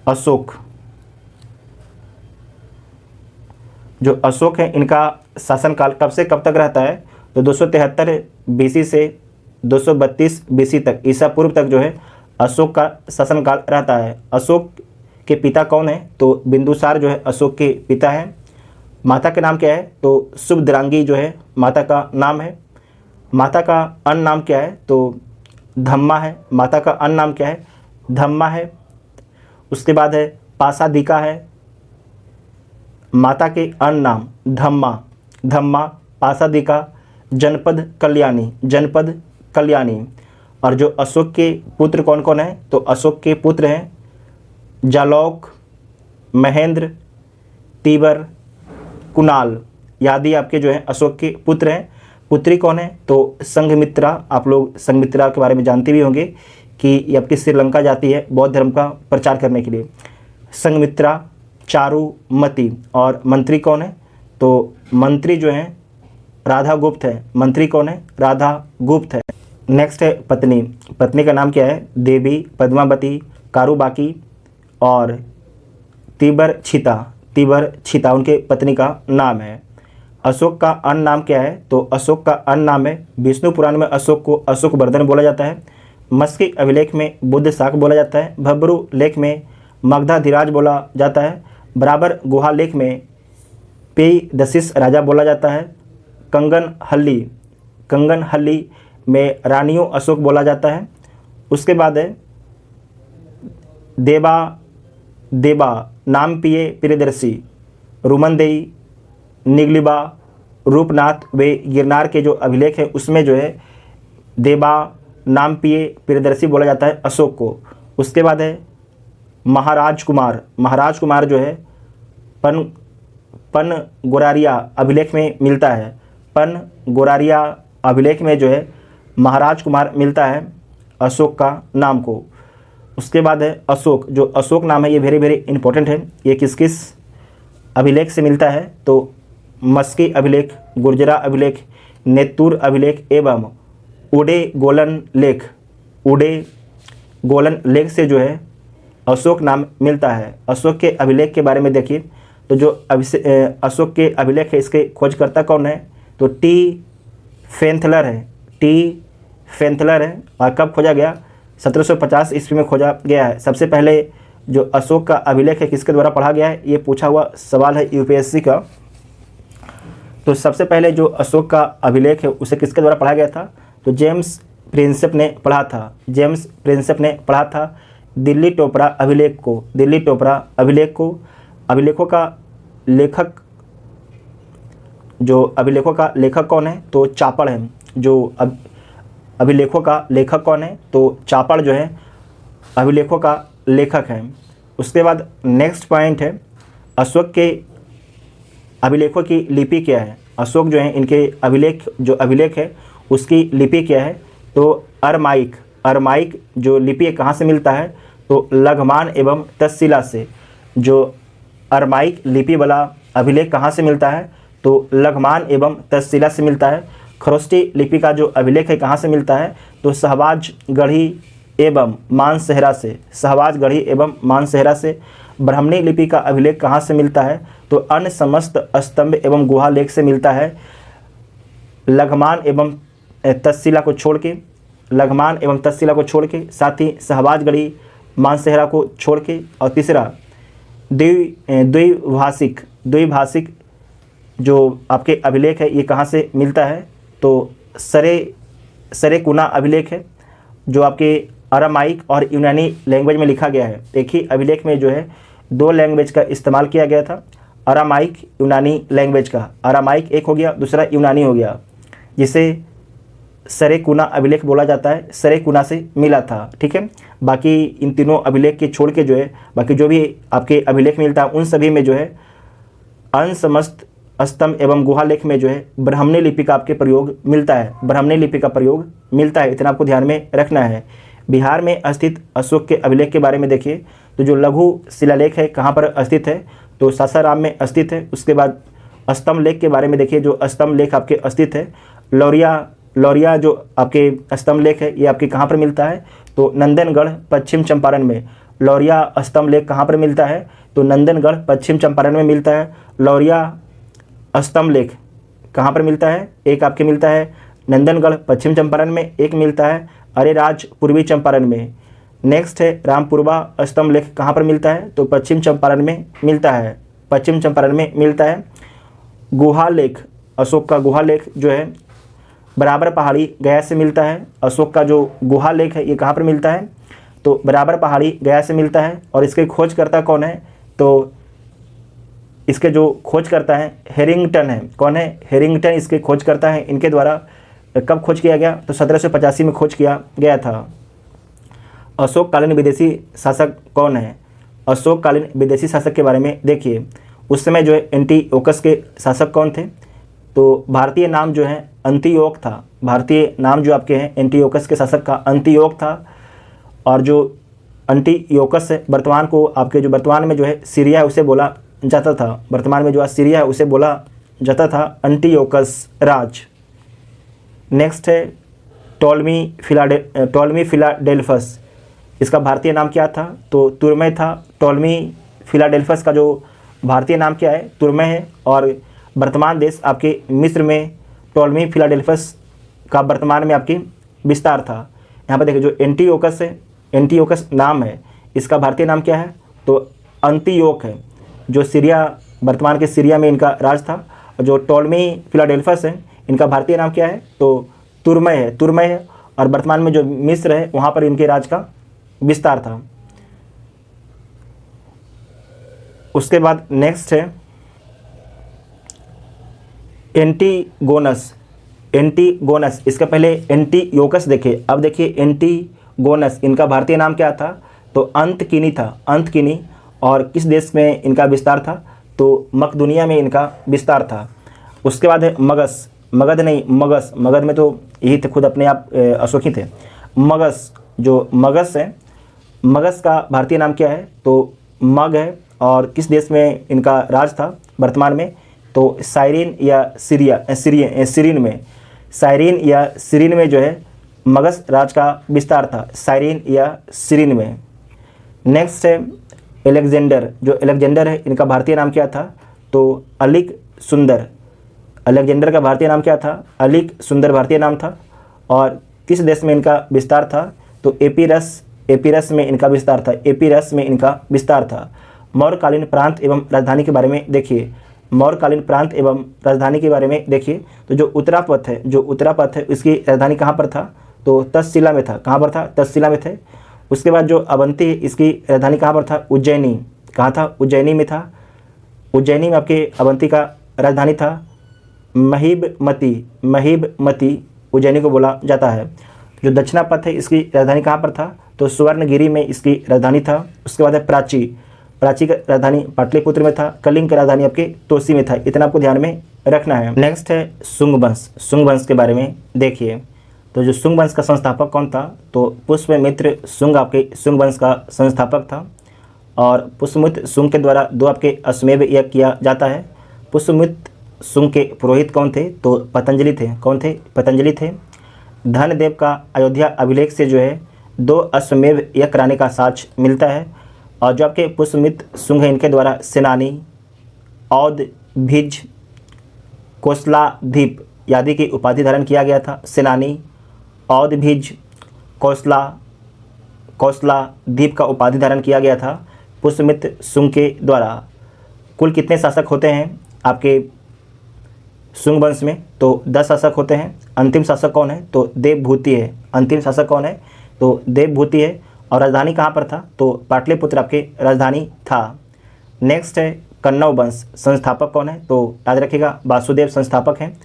Speaker 1: अशोक। जो अशोक है इनका शासनकाल कब से कब तक रहता है? तो 273 बीसी से 232 बीसी तक, ईसा पूर्व तक जो है अशोक का शासनकाल रहता है। अशोक के पिता कौन है? तो बिंदुसार जो है अशोक के पिता हैं। माता का नाम क्या है? तो शुभद्रांगी जो है माता का नाम है। माता का अन्य नाम क्या है? तो धम्मा है। माता का अन्य नाम क्या है? धम्मा है। उसके बाद है पासादिका है। माता के अन्य नाम धम्मा पासादिका जनपद कल्याणी। और जो अशोक के पुत्र कौन कौन है? तो अशोक के पुत्र हैं जालौक, महेंद्र, तीबर, कुणाल। आदि आपके जो है अशोक के पुत्र हैं। पुत्री कौन है? तो संघमित्रा। आप लोग संघमित्रा के बारे में जानते भी होंगे कि ये आपकी श्रीलंका जाती है बौद्ध धर्म का प्रचार करने के लिए। संघमित्रा, चारुमती। और मंत्री कौन है? तो मंत्री जो हैं राधा गुप्त है। मंत्री कौन है? राधा गुप्त है। नेक्स्ट है पत्नी। पत्नी का नाम क्या है? देवी, पद्मावती, कारुबाकी और तीबर छिता उनके पत्नी का नाम है। अशोक का अन्य नाम क्या है? तो अशोक का अन्य नाम है, विष्णु पुराण में अशोक को अशोक वर्धन बोला जाता है। मस्की अभिलेख में बुद्ध शाक बोला जाता है। भब्रू लेख में मगधाधिराज बोला जाता है। बराबर गुहा लेख में पेई दशिस राजा बोला जाता है। कंगन हल्ली में रानियों अशोक बोला जाता है। उसके बाद है देबा नाम पिए प्रियदर्शी, रुमनदेई, निगलिबा, रूपनाथ। वे गिरनार के जो अभिलेख है उसमें जो है देबा नाम पिए प्रियदर्शी बोला जाता है अशोक को। उसके बाद है महाराज कुमार जो है पन गोरारिया अभिलेख में मिलता है। पन गोरारिया अभिलेख में जो है महाराज कुमार मिलता है अशोक का नाम को। उसके बाद है अशोक। जो अशोक नाम है ये वेरी वेरी इंपॉर्टेंट है। ये किस किस अभिलेख से मिलता है? तो मस्की अभिलेख, गुर्जरा अभिलेख, नेतुर अभिलेख एवं उडे गोलन लेख से जो है अशोक नाम मिलता है। अशोक के अभिलेख के बारे में देखिए तो जो अशोक के अभिलेख है इसके खोजकर्ता कौन है? तो टी फेंथलर है। और कब खोजा गया? 1750 ईस्वी में खोजा गया है। सबसे पहले जो अशोक का अभिलेख है किसके द्वारा पढ़ा गया है? ये पूछा हुआ सवाल है यूपीएससी का। तो सबसे पहले जो अशोक का अभिलेख है उसे किसके द्वारा पढ़ा गया था? तो जेम्स प्रिंसेप ने पढ़ा था दिल्ली टोपरा अभिलेख को। अभिलेखों का लेखक कौन है? तो चापड़ है। जो अभिलेखों का लेखक कौन है? तो चापड़ जो है अभिलेखों का लेखक है। उसके बाद नेक्स्ट पॉइंट है अशोक के अभिलेखों की लिपि क्या है? अशोक जो है इनके अभिलेख है उसकी लिपि क्या है? तो अरमाइक जो लिपि है कहाँ से मिलता है? तो लघमान एवं तक्षशिला से। जो अरमाइक लिपि वाला अभिलेख कहाँ से मिलता है? तो लघमान एवं तक्षशिला से मिलता है। खरोष्टी लिपि का जो अभिलेख है कहाँ से मिलता है? तो सहवाज गढ़ी एवं मानसहरा से। ब्राह्मणी लिपि का अभिलेख कहाँ से मिलता है? तो अन्य समस्त स्तंभ एवं गुहा लेख से मिलता है। लघमान एवं तक्षशिला को छोड़ के साथ ही सहवाज गढ़ी मानसहरा को छोड़ के। और तीसरा द्विभाषिक जो आपके अभिलेख है ये कहाँ से मिलता है? तो सरेकुना अभिलेख है जो आपके अरामाइक और यूनानी लैंग्वेज में लिखा गया है। एक ही अभिलेख में जो है दो लैंग्वेज का इस्तेमाल किया गया था, अरामाइक यूनानी लैंग्वेज का। अरामाइक एक हो गया, दूसरा यूनानी हो गया, जिसे सरेकुना अभिलेख बोला जाता है, सरेकुना से मिला था। ठीक है, बाकी इन तीनों अभिलेख के छोड़ के जो है बाकी जो भी आपके अभिलेख मिलता है उन सभी में जो है अंशमस्त स्तंभ एवं गुहा लेख में जो है ब्राह्मणी लिपि का आपके प्रयोग मिलता है, ब्राह्मणी लिपि का प्रयोग मिलता है। इतना आपको ध्यान में रखना है। बिहार में स्थित अशोक के अभिलेख के बारे में देखिए तो जो लघु शिलालेख है कहाँ पर स्थित है, तो सासाराम में स्थित है। उसके बाद स्तंभ लेख के बारे में देखिए, जो स्तंभ लेख आपके स्थित है लौरिया जो आपके स्तंभ लेख है ये आपके कहाँ पर मिलता है, तो नंदनगढ़ पश्चिम चंपारण में। लौरिया स्तंभ लेख कहाँ पर मिलता है, तो नंदनगढ़ पश्चिम चंपारण में मिलता है। लौरिया स्तंभ लेख कहाँ पर मिलता है, एक आपके मिलता है नंदनगढ़ पश्चिम चंपारण में, एक मिलता है अरेराज पूर्वी चंपारण में। नेक्स्ट है रामपुरवा स्तंभ लेख कहाँ पर मिलता है, तो पश्चिम चंपारण में मिलता है, पश्चिम चंपारण में मिलता है। गुहा लेख, अशोक का गुहा लेख जो है बराबर पहाड़ी गया से मिलता है। अशोक का जो गुहा लेख है ये कहाँ पर मिलता है, तो बराबर पहाड़ी गया से मिलता है। और इसके खोजकर्ता कौन है, तो इसके जो खोजकर्ता है हेरिंगटन है। कौन है, हेरिंगटन इसके खोजकर्ता है। इनके द्वारा कब खोज किया गया, तो 1785 में खोज किया गया था। अशोक कालीन विदेशी शासक कौन है, अशोक कालीन विदेशी शासक के बारे में देखिए। उस समय जो है एंटीओकस के शासक कौन थे, तो भारतीय नाम जो है अंतियोक था। भारतीय नाम जो आपके हैं एंटीओकस के शासक का अंतियोक था। और जो अंटियोकस है वर्तमान को आपके जो वर्तमान में जो है सीरिया है उसे बोला जाता था, वर्तमान में जो आज सीरिया है उसे बोला जाता था अंटियोकस राज। नेक्स्ट है टॉलमी फिलाडेल्फस। इसका भारतीय नाम क्या था, तो तुर्मे था। टॉलमी फिलाडेल्फस का जो भारतीय नाम क्या है, तुर्मे है। और वर्तमान देश आपके मिस्र में टॉलमी फिलाडेल्फस का वर्तमान में आपकी विस्तार था। यहाँ पर देखिए जो एंटीओकस है, एंटीओकस नाम है, इसका भारतीय नाम क्या है, तो अंतियोक है। जो सीरिया वर्तमान के सीरिया में इनका राज था। और जो टॉलमी फिलाडेल्फस है इनका भारतीय नाम क्या है, तो तुर्मय है। और वर्तमान में जो मिस्र है वहाँ पर इनके राज का विस्तार था। उसके बाद नेक्स्ट है एंटीगोनस। इसका पहले एंटीयोकस देखे, अब देखिए एंटीगोनस। इनका भारतीय नाम क्या था, तो अंतकिनी था, अंतकिनी। और किस देश में इनका विस्तार था, तो मकदुनिया में इनका विस्तार था। उसके बाद है मगध में तो यही थे, खुद अपने आप अशोकी थे। मगध है, मगध का भारतीय नाम क्या है, तो मग है। और किस देश में इनका राज था वर्तमान में, तो साइरिन या सीरीन में जो है मगध राज का विस्तार था, साइरिन या सीरीन में। नेक्स्ट है एलेक्जेंडर। जो एलेक्जेंडर है इनका भारतीय नाम क्या था, तो अलिक सुंदर। अलेक्जेंडर का भारतीय नाम क्या था, अलिक सुंदर भारतीय नाम था। और किस देश में इनका विस्तार था, तो एपीरस में इनका विस्तार था, एपीरस में इनका विस्तार था। मौर्यकालीन प्रांत एवं राजधानी के बारे में देखिए, मौर्यकालीन प्रांत एवं राजधानी के बारे में देखिए। तो जो उत्तरापथ है इसकी राजधानी कहाँ पर था, तो तक्षशिला में था। कहाँ पर था, तक्षशिला में थे। उसके बाद जो अवंती है इसकी राजधानी कहाँ पर था, उज्जैनी। कहाँ था, उज्जैनी में था। उज्जैनी में आपके अवंती का राजधानी था महीबमती उज्जैनी को बोला जाता है। जो दक्षिणापथ है इसकी राजधानी कहाँ पर था, तो सुवर्णगिरी में इसकी राजधानी था। उसके बाद है प्राची का राजधानी पाटलिपुत्र में था। कलिंग की राजधानी आपके तोसी में था। इतना आपको ध्यान में रखना है। नेक्स्ट है शुंग वंश के बारे में देखिए। तो जो शुंग वंश का संस्थापक कौन था, तो पुष्यमित्र शुंग आपके शुंग वंश का संस्थापक था। और पुष्यमित्र शुंग के द्वारा दो आपके अश्वमेध यज्ञ किया जाता है। पुष्यमित्र शुंग के पुरोहित कौन थे, तो पतंजलि थे। कौन थे, पतंजलि थे। धनदेव का अयोध्या अभिलेख से जो है 2 अश्वमेध यज्ञ कराने का साक्ष्य मिलता है। और जो आपके पुष्यमित्र शुंग है इनके द्वारा सेनानी, औद, भिज, कौशलाधीप आदि की उपाधि धारण किया गया था। सेनानी, औद, भिज, कौशलाधीप का उपाधि धारण किया गया था पुष्यमित्र शुंग के द्वारा। कुल कितने शासक होते हैं आपके शुंग वंश में, तो 10 शासक होते हैं। अंतिम शासक कौन है, तो देवभूति है। अंतिम शासक कौन है, तो देवभूति है। और राजधानी कहाँ पर था, तो पाटलिपुत्र आपके राजधानी था। नेक्स्ट है कन्नौ वंश। संस्थापक कौन है, तो याद रखिएगा वासुदेव संस्थापक हैं।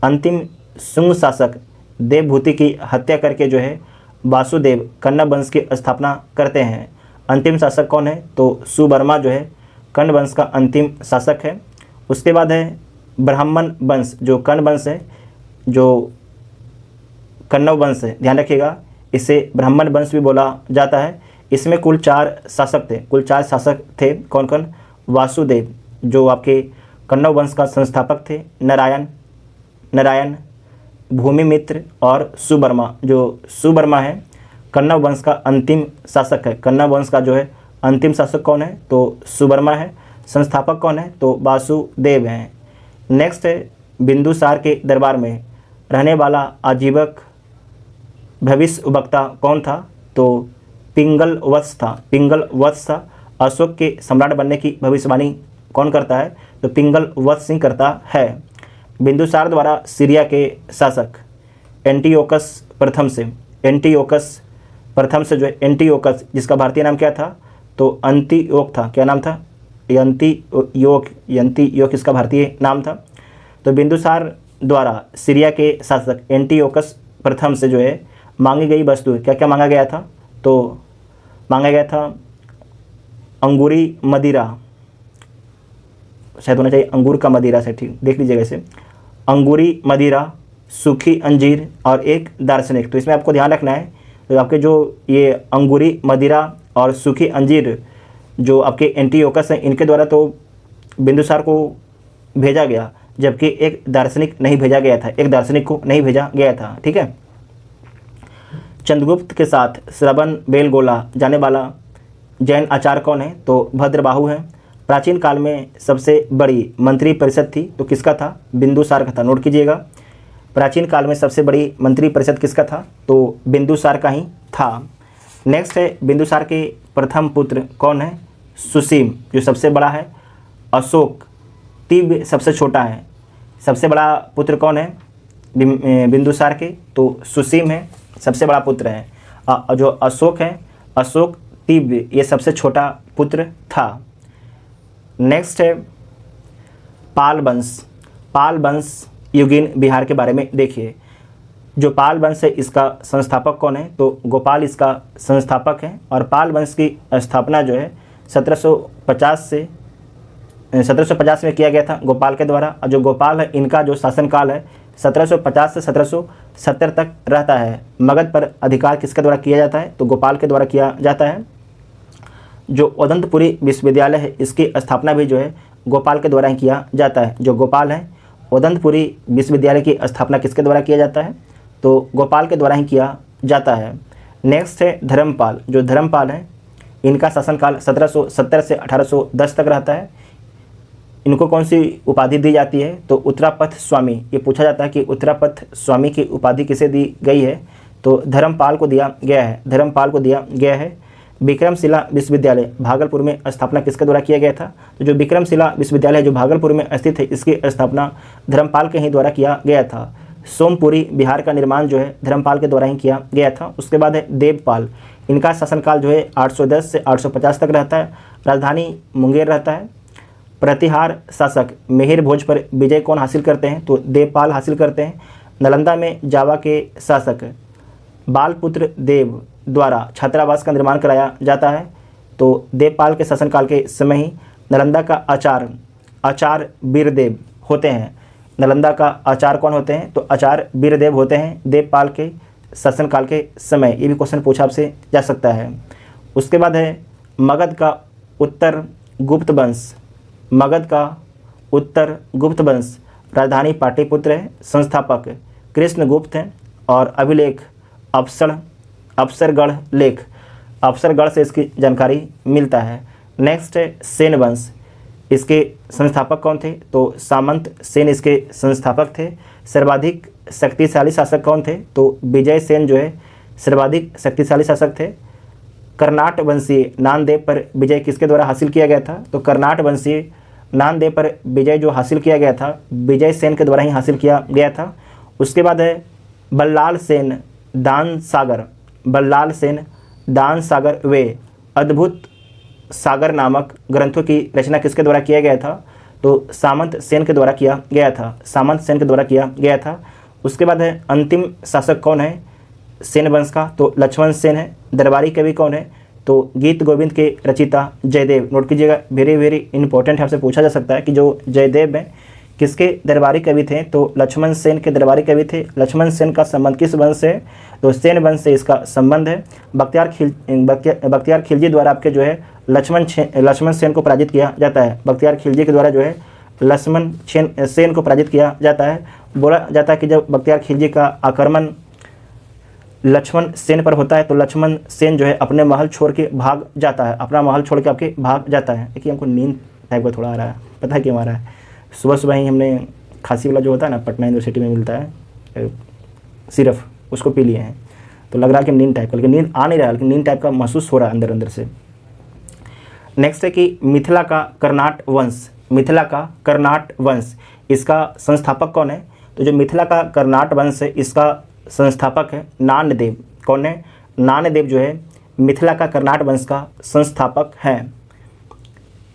Speaker 1: अंतिम शुंग शासक देवभूति की हत्या करके जो है वासुदेव कण्व वंश की स्थापना करते हैं। अंतिम शासक कौन है? तो सुवर्मा जो है कण्व वंश का अंतिम शासक है। उसके बाद है ब्राह्मण वंश, जो कण्व वंश है, जो कण्व वंश है, ध्यान रखिएगा, इसे ब्राह्मण वंश भी बोला जाता है। इसमें कुल 4 शासक थे। कुल 4 शासक थे। कौन कौन? वासुदेव जो आपके कण्व वंश का संस्थापक थे, नारायण, भूमिमित्र और सुवर्मा। जो सुवर्मा है कण्व वंश का अंतिम शासक है। कण्व वंश का जो है अंतिम शासक कौन है? तो सुवर्मा है। संस्थापक कौन है? तो वासुदेव हैं। नेक्स्ट है बिंदुसार के दरबार में रहने वाला आजीवक भविष्यवक्ता कौन था? तो पिंगलवत्स था। पिंगलवत्स था। अशोक के सम्राट बनने की भविष्यवाणी कौन करता है? तो पिंगलवत्स सिंह करता है। बिंदुसार द्वारा सीरिया के शासक एंटियोकस प्रथम से जो है एंटियोकस, जिसका भारतीय नाम क्या था? तो अंतियोक था। क्या नाम था? यंतियोक इसका भारतीय नाम था। तो बिंदुसार द्वारा सीरिया के शासक एंटियोकस प्रथम से जो है मांगी गई वस्तु, क्या क्या मांगा गया था? तो मांगा गया था अंगूरी मदिरा, शायद होना चाहिए अंगूर का मदिरा से, ठीक देख लीजिएगा इसे, अंगूरी मदिरा, सूखी अंजीर और एक दार्शनिक। तो इसमें आपको ध्यान रखना है, तो आपके जो ये अंगूरी मदिरा और सूखी अंजीर जो आपके एंटियोकस हैं, इनके द्वारा तो बिंदुसार को भेजा गया, जबकि एक दार्शनिक नहीं भेजा गया था, एक दार्शनिक को नहीं भेजा गया था। ठीक है। चंद्रगुप्त के साथ श्रवण बेलगोला जाने वाला जैन आचार्य कौन है? तो भद्रबाहु है। प्राचीन काल में सबसे बड़ी मंत्री परिषद थी, तो किसका था? बिंदुसार का था। नोट कीजिएगा, प्राचीन काल में सबसे बड़ी मंत्री परिषद किसका था? तो बिंदुसार का ही था। नेक्स्ट है बिंदुसार के प्रथम पुत्र कौन है? सुसीम जो सबसे बड़ा है, अशोक तीव्र सबसे छोटा है। सबसे बड़ा पुत्र कौन है बिंदुसार के? तो सुसीम है, सबसे बड़ा पुत्र है। जो अशोक है, अशोक तीव्र, ये सबसे छोटा पुत्र था। नेक्स्ट है पाल वंश। पाल वंश युगीन बिहार के बारे में देखिए। जो पाल वंश है इसका संस्थापक कौन है? तो गोपाल इसका संस्थापक है। और पाल वंश की स्थापना जो है 1750 में किया गया था गोपाल के द्वारा। और जो गोपाल है इनका जो शासनकाल है 1750 से 1770 तक रहता है। मगध पर अधिकार किसके द्वारा किया जाता है? तो गोपाल के द्वारा किया जाता है। जो उदंतपुरी विश्वविद्यालय है इसकी स्थापना भी जो है गोपाल के द्वारा ही किया जाता है। जो गोपाल है उदंतपुरी विश्वविद्यालय की स्थापना किसके द्वारा किया जाता है? तो गोपाल के द्वारा ही किया जाता है। नेक्स्ट है धर्मपाल। जो धर्मपाल है इनका शासनकाल 1770 से 1810 तक रहता है। इनको कौन सी उपाधि दी जाती है? तो उत्तरापथ स्वामी। ये पूछा जाता है कि उत्तरापथ स्वामी की उपाधि किसे दी गई है? तो धर्मपाल को दिया गया है। धर्मपाल को दिया गया है। विक्रमशिला विश्वविद्यालय भागलपुर में स्थापना किसके द्वारा किया गया था? तो जो विक्रमशिला विश्वविद्यालय जो भागलपुर में स्थित है इसकी स्थापना धर्मपाल के ही द्वारा किया गया था। सोमपुरी बिहार का निर्माण जो है धर्मपाल के द्वारा ही किया गया था। उसके बाद है देवपाल। इनका शासनकाल जो है 810 से 850 तक रहता है। राजधानी मुंगेर रहता है। प्रतिहार शासक मिहिर भोज पर विजय कौन हासिल करते हैं? तो देवपाल हासिल करते हैं। नालंदा में जावा के शासक बालपुत्र देव द्वारा छात्रावास का निर्माण कराया जाता है। तो देवपाल के शासनकाल के समय ही नालंदा का आचार्य वीरदेव होते हैं। नालंदा का आचार्य कौन होते हैं? तो आचार्य वीरदेव होते हैं देवपाल के शासनकाल के समय। ये भी क्वेश्चन पूछा आपसे जा सकता है। उसके बाद है मगध का उत्तर गुप्त वंश। मगध का उत्तर गुप्त वंश राजधानी पाटलिपुत्र है। संस्थापक कृष्णगुप्त हैं और अभिलेख अप्सरगढ़ लेख, अप्सरगढ़ से इसकी जानकारी मिलता है। नेक्स्ट है सेन वंश। इसके संस्थापक कौन थे? तो सामंत सेन इसके संस्थापक थे। सर्वाधिक शक्तिशाली शासक कौन थे? तो विजय सेन जो है सर्वाधिक शक्तिशाली शासक थे। कर्नाट वंशीय नानदेव पर विजय किसके द्वारा हासिल किया गया था? तो कर्नाट वंशीय नानदेव पर विजय जो हासिल किया गया था विजय सेन के द्वारा ही हासिल किया गया था। उसके बाद है बल्लाल सेन दान सागर वे अद्भुत सागर नामक ग्रंथों की रचना किसके द्वारा किया गया था? तो सामंत सेन के द्वारा किया गया था। सामंत सेन के द्वारा किया गया था। उसके बाद है अंतिम शासक कौन है सेन वंश का, तो लक्ष्मण सेन है। दरबारी कवि कौन है, तो गीत गोविंद के रचयिता जयदेव। नोट कीजिएगा, वेरी वेरी इंपॉर्टेंट है, आपसे पूछा जा सकता है कि जो जयदेव हैं किसके दरबारी कवि थे, तो लक्ष्मण सेन के दरबारी कवि थे। लक्ष्मण सेन का संबंध किस वंश से है, तो सेन वंश से इसका संबंध है। बख्तियार खिलजी द्वारा आपके जो है लक्ष्मण सेन को पराजित किया जाता है। बख्तियार खिलजी के द्वारा जो है लक्ष्मण सेन को पराजित किया जाता है। बोला जाता है कि जब बख्तियार खिलजी का आक्रमण लक्ष्मण सेन पर होता है तो लक्ष्मण सेन जो है अपने महल छोड़ के भाग जाता है, अपना महल छोड़ के आपके भाग जाता है। देखिए हमको नींद टाइप का थोड़ा आ रहा है, पता है क्यों आ रहा है, सुबह सुबह ही हमने खांसी वाला जो होता है ना पटना यूनिवर्सिटी में मिलता है सिरफ, उसको पी लिए हैं, तो लग रहा है कि नींद टाइप का, लेकिन नींद आ नहीं रहा है, लेकिन नींद टाइप का महसूस हो रहा है अंदर अंदर से। नेक्स्ट है कि मिथिला का कर्नाट वंश, मिथिला का कर्नाट वंश इसका संस्थापक कौन है, तो जो मिथिला का कर्नाट वंश है इसका संस्थापक है नानदेव। कौन है, नानदेव जो है मिथिला का कर्नाट वंश का संस्थापक है।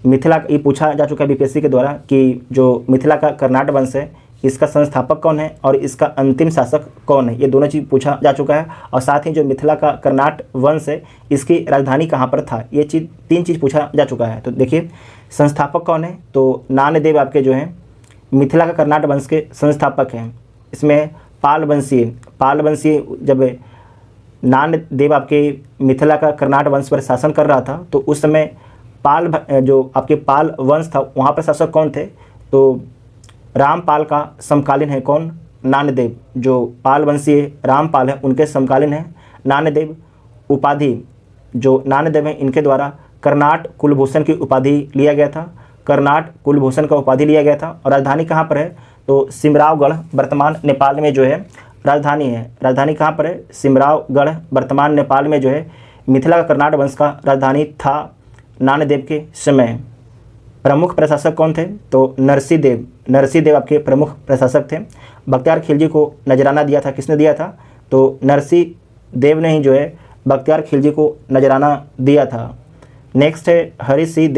Speaker 1: मिथिला, ये पूछा जा चुका है बीपीएससी के द्वारा कि जो मिथिला का कर्नाट वंश है इसका संस्थापक कौन है और इसका अंतिम शासक कौन है, ये दोनों चीज़ पूछा जा चुका है। और साथ ही जो मिथिला का कर्नाट वंश है इसकी राजधानी कहाँ पर था, ये चीज़ तीन चीज़ पूछा जा चुका है। तो देखिए संस्थापक कौन है, तो नानदेव आपके जो है मिथिला का कर्नाट वंश के संस्थापक हैं। इसमें पाल वंशीय जब नानदेव आपके मिथिला का कर्नाट वंश पर शासन कर रहा था तो उस समय पाल जो आपके पाल वंश था वहाँ पर शासक कौन थे, तो रामपाल का समकालीन है कौन, नानदेव। जो पाल वंशीय रामपाल है उनके समकालीन है नानदेव। उपाधि जो नानदेव हैं इनके द्वारा कर्नाट कुलभूषण की उपाधि लिया गया था, कर्नाट कुलभूषण का उपाधि लिया गया था। और राजधानी कहाँ पर है, तो सिमरावगढ़ वर्तमान नेपाल में जो है राजधानी है। राजधानी कहाँ पर है, सिमरावगढ़ वर्तमान नेपाल में जो है मिथिला का कर्नाट वंश का राजधानी था नानदेव के समय। प्रमुख प्रशासक कौन थे, तो नरसिंहदेव आपके प्रमुख प्रशासक थे। बख्तियार खिलजी को नजराना दिया था, किसने दिया था, तो नरसिंहदेव ने ही जो है बख्तियार खिलजी को नजराना दिया था। नेक्स्ट है हरि सिंह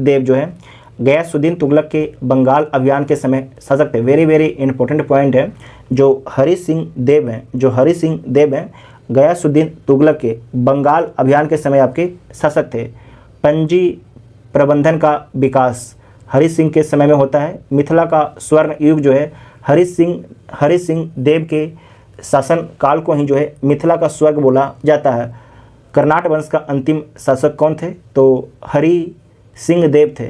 Speaker 1: देव जो है गयासुद्दीन तुगलक के बंगाल अभियान के समय शासक थे। वेरी वेरी इंपॉर्टेंट पॉइंट है, जो हरि सिंह देव हैं गयासुद्दीन तुगलक के बंगाल अभियान के समय आपके शासक थे। पंजी प्रबंधन का विकास हरि सिंह के समय में होता है। मिथिला का स्वर्ण युग जो है हरि सिंह देव के शासन काल को ही जो है मिथिला का स्वर्ग बोला जाता है। कर्नाट वंश का अंतिम शासक कौन थे, तो हरि सिंह देव थे।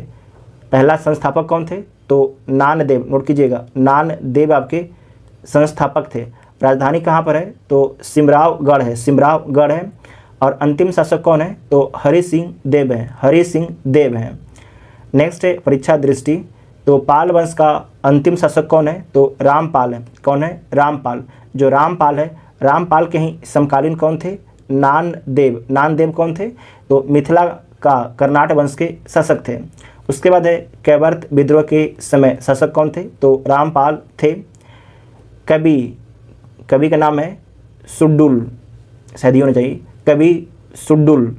Speaker 1: पहला संस्थापक कौन थे, तो नानदेव। नोट कीजिएगा, नानदेव आपके संस्थापक थे। राजधानी कहाँ पर है, तो सिमरावगढ़ है। और अंतिम शासक कौन है, तो हरि सिंह देव हैं। नेक्स्ट है परीक्षा दृष्टि, तो पाल वंश का अंतिम शासक कौन है, तो रामपाल है। कौन है, रामपाल। जो रामपाल है रामपाल के ही समकालीन कौन थे, नानदेव कौन थे, तो मिथिला का कर्नाट वंश के शासक थे। उसके बाद है कैवर्त विद्रोह के समय शासक कौन थे, तो रामपाल थे। कवि का नाम है सुड्डुल, शायद ही होना चाहिए, कवि सुड्डुल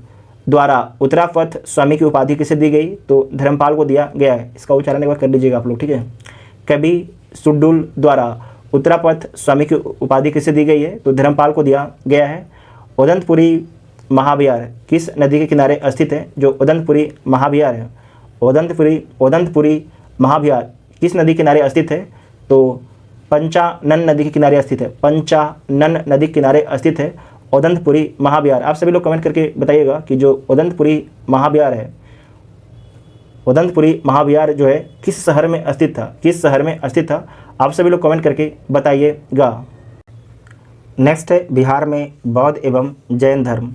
Speaker 1: द्वारा उत्तरापथ स्वामी की उपाधि किसे दी गई, तो धर्मपाल को दिया गया है। इसका उच्चारण एक बार कर लीजिएगा आप लोग, ठीक है। कवि सुड्डुल द्वारा उत्तरापथ स्वामी की उपाधि किसे दी गई है, तो धर्मपाल को दिया गया है। उदंतपुरी महाविहार किस नदी के किनारे स्थित है, जो उदंतपुरी महाविहार है, उदंतपुरी महाविहार किस नदी के किनारे स्थित है, तो पंचानन नदी के किनारे स्थित है। पंचानन नदी के किनारे स्थित है उदंतपुरी महाविहार। आप सभी लोग कमेंट करके बताइएगा कि जो उदंतपुरी महाविहार है, उदंतपुरी महाविहार जो है किस शहर में स्थित था, आप सभी लोग कमेंट करके बताइएगा। नेक्स्ट है बिहार में बौद्ध एवं जैन धर्म।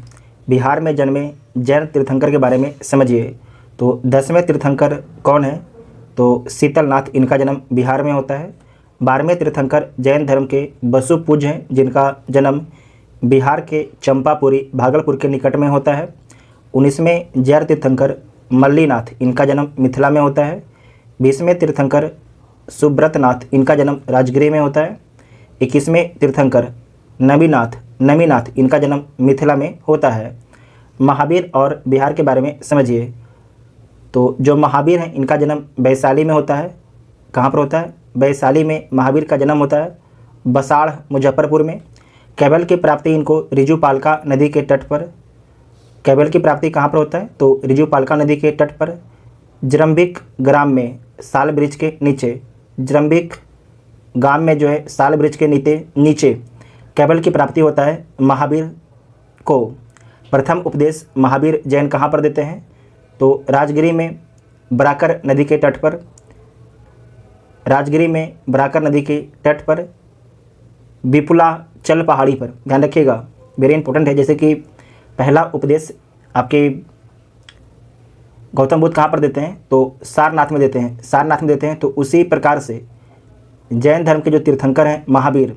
Speaker 1: बिहार में जन्मे जैन तीर्थंकर के बारे में समझिए। तो 10वें तीर्थंकर कौन है, तो शीतलनाथ, इनका जन्म बिहार में होता है। 12वें तीर्थंकर जैन धर्म के बसुपूज्य हैं, जिनका जन्म बिहार के चंपापुरी भागलपुर के निकट में होता है। 19वें जैन तीर्थंकर मल्लीनाथ, इनका जन्म मिथिला में होता है। 20वें तीर्थंकर सुब्रतनाथ, इनका जन्म राजगिरी में होता है। 21वें तीर्थंकर नमीनाथ, इनका जन्म मिथिला में होता है। महावीर और बिहार के बारे में समझिए। तो जो महावीर हैं इनका जन्म वैशाली में होता है। कहाँ पर होता है, वैशाली में महावीर का जन्म होता है। बसाड़ मुजफ्फरपुर में। केबल की प्राप्ति इनको रिजुपालका नदी के तट पर, केबल की प्राप्ति कहाँ पर होता है तो रिजुपालका नदी के तट पर। जरम्बिक ग्राम में साल ब्रिज के नीचे, जरम्बिक गांव में जो है साल ब्रिज के नीचे केबल की प्राप्ति होता है महावीर को। प्रथम उपदेश महावीर जैन कहाँ पर देते हैं तो राजगिरी में बराकर नदी के तट पर, राजगिरी में बराकर नदी के तट पर विपुलाचल पहाड़ी पर। ध्यान रखिएगा, वेरी इंपॉर्टेंट है। जैसे कि पहला उपदेश आपके गौतम बुद्ध कहाँ पर देते हैं तो सारनाथ में देते हैं, सारनाथ में देते हैं। तो उसी प्रकार से जैन धर्म के जो तीर्थंकर हैं महावीर,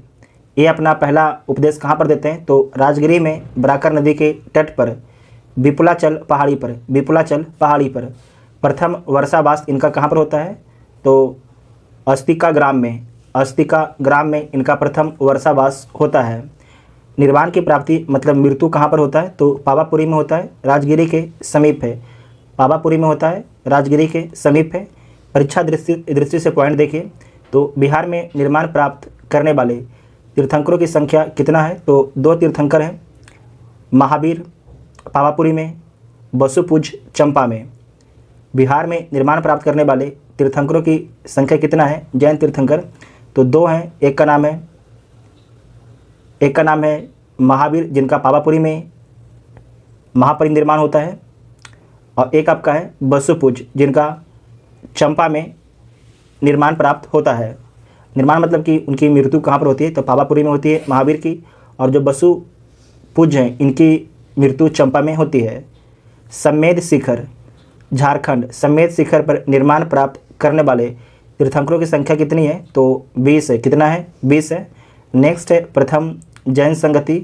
Speaker 1: ये अपना पहला उपदेश कहाँ पर देते हैं तो राजगिरी में बराकर नदी के तट पर विपुलाचल पहाड़ी पर, विपुलाचल पहाड़ी पर। प्रथम वर्षावास इनका कहाँ पर होता है तो अस्तिका ग्राम में, अस्तिका ग्राम में इनका प्रथम वर्षावास होता है। निर्वाण की प्राप्ति मतलब मृत्यु कहाँ पर होता है तो पावापुरी में होता है, राजगिरी के समीप है। पावापुरी में होता है, राजगिरी के समीप है। परीक्षा दृष्टि से पॉइंट देखिए तो बिहार में निर्माण प्राप्त करने वाले तीर्थंकरों की संख्या कितना है तो 2 तीर्थंकर हैं, महावीर पावापुरी में, बसुपूज चंपा में। बिहार में निर्माण प्राप्त करने वाले तीर्थंकरों की संख्या कितना है जैन तीर्थंकर तो 2 हैं। एक का नाम है महावीर जिनका पावापुरी में महापरिनिर्माण होता है, और एक आपका है बसुपूज जिनका चंपा में निर्माण प्राप्त होता है। निर्माण मतलब कि उनकी मृत्यु कहाँ पर होती है तो पावापुरी में होती है महावीर की, और जो बसुपूज हैं इनकी मृत्यु चंपा में होती है। सम्मेद शिखर झारखंड, सम्मेद शिखर पर निर्माण प्राप्त करने वाले तीर्थंकरों की संख्या कितनी है तो 20 है। कितना है 20 है। नेक्स्ट है प्रथम जैन संगति,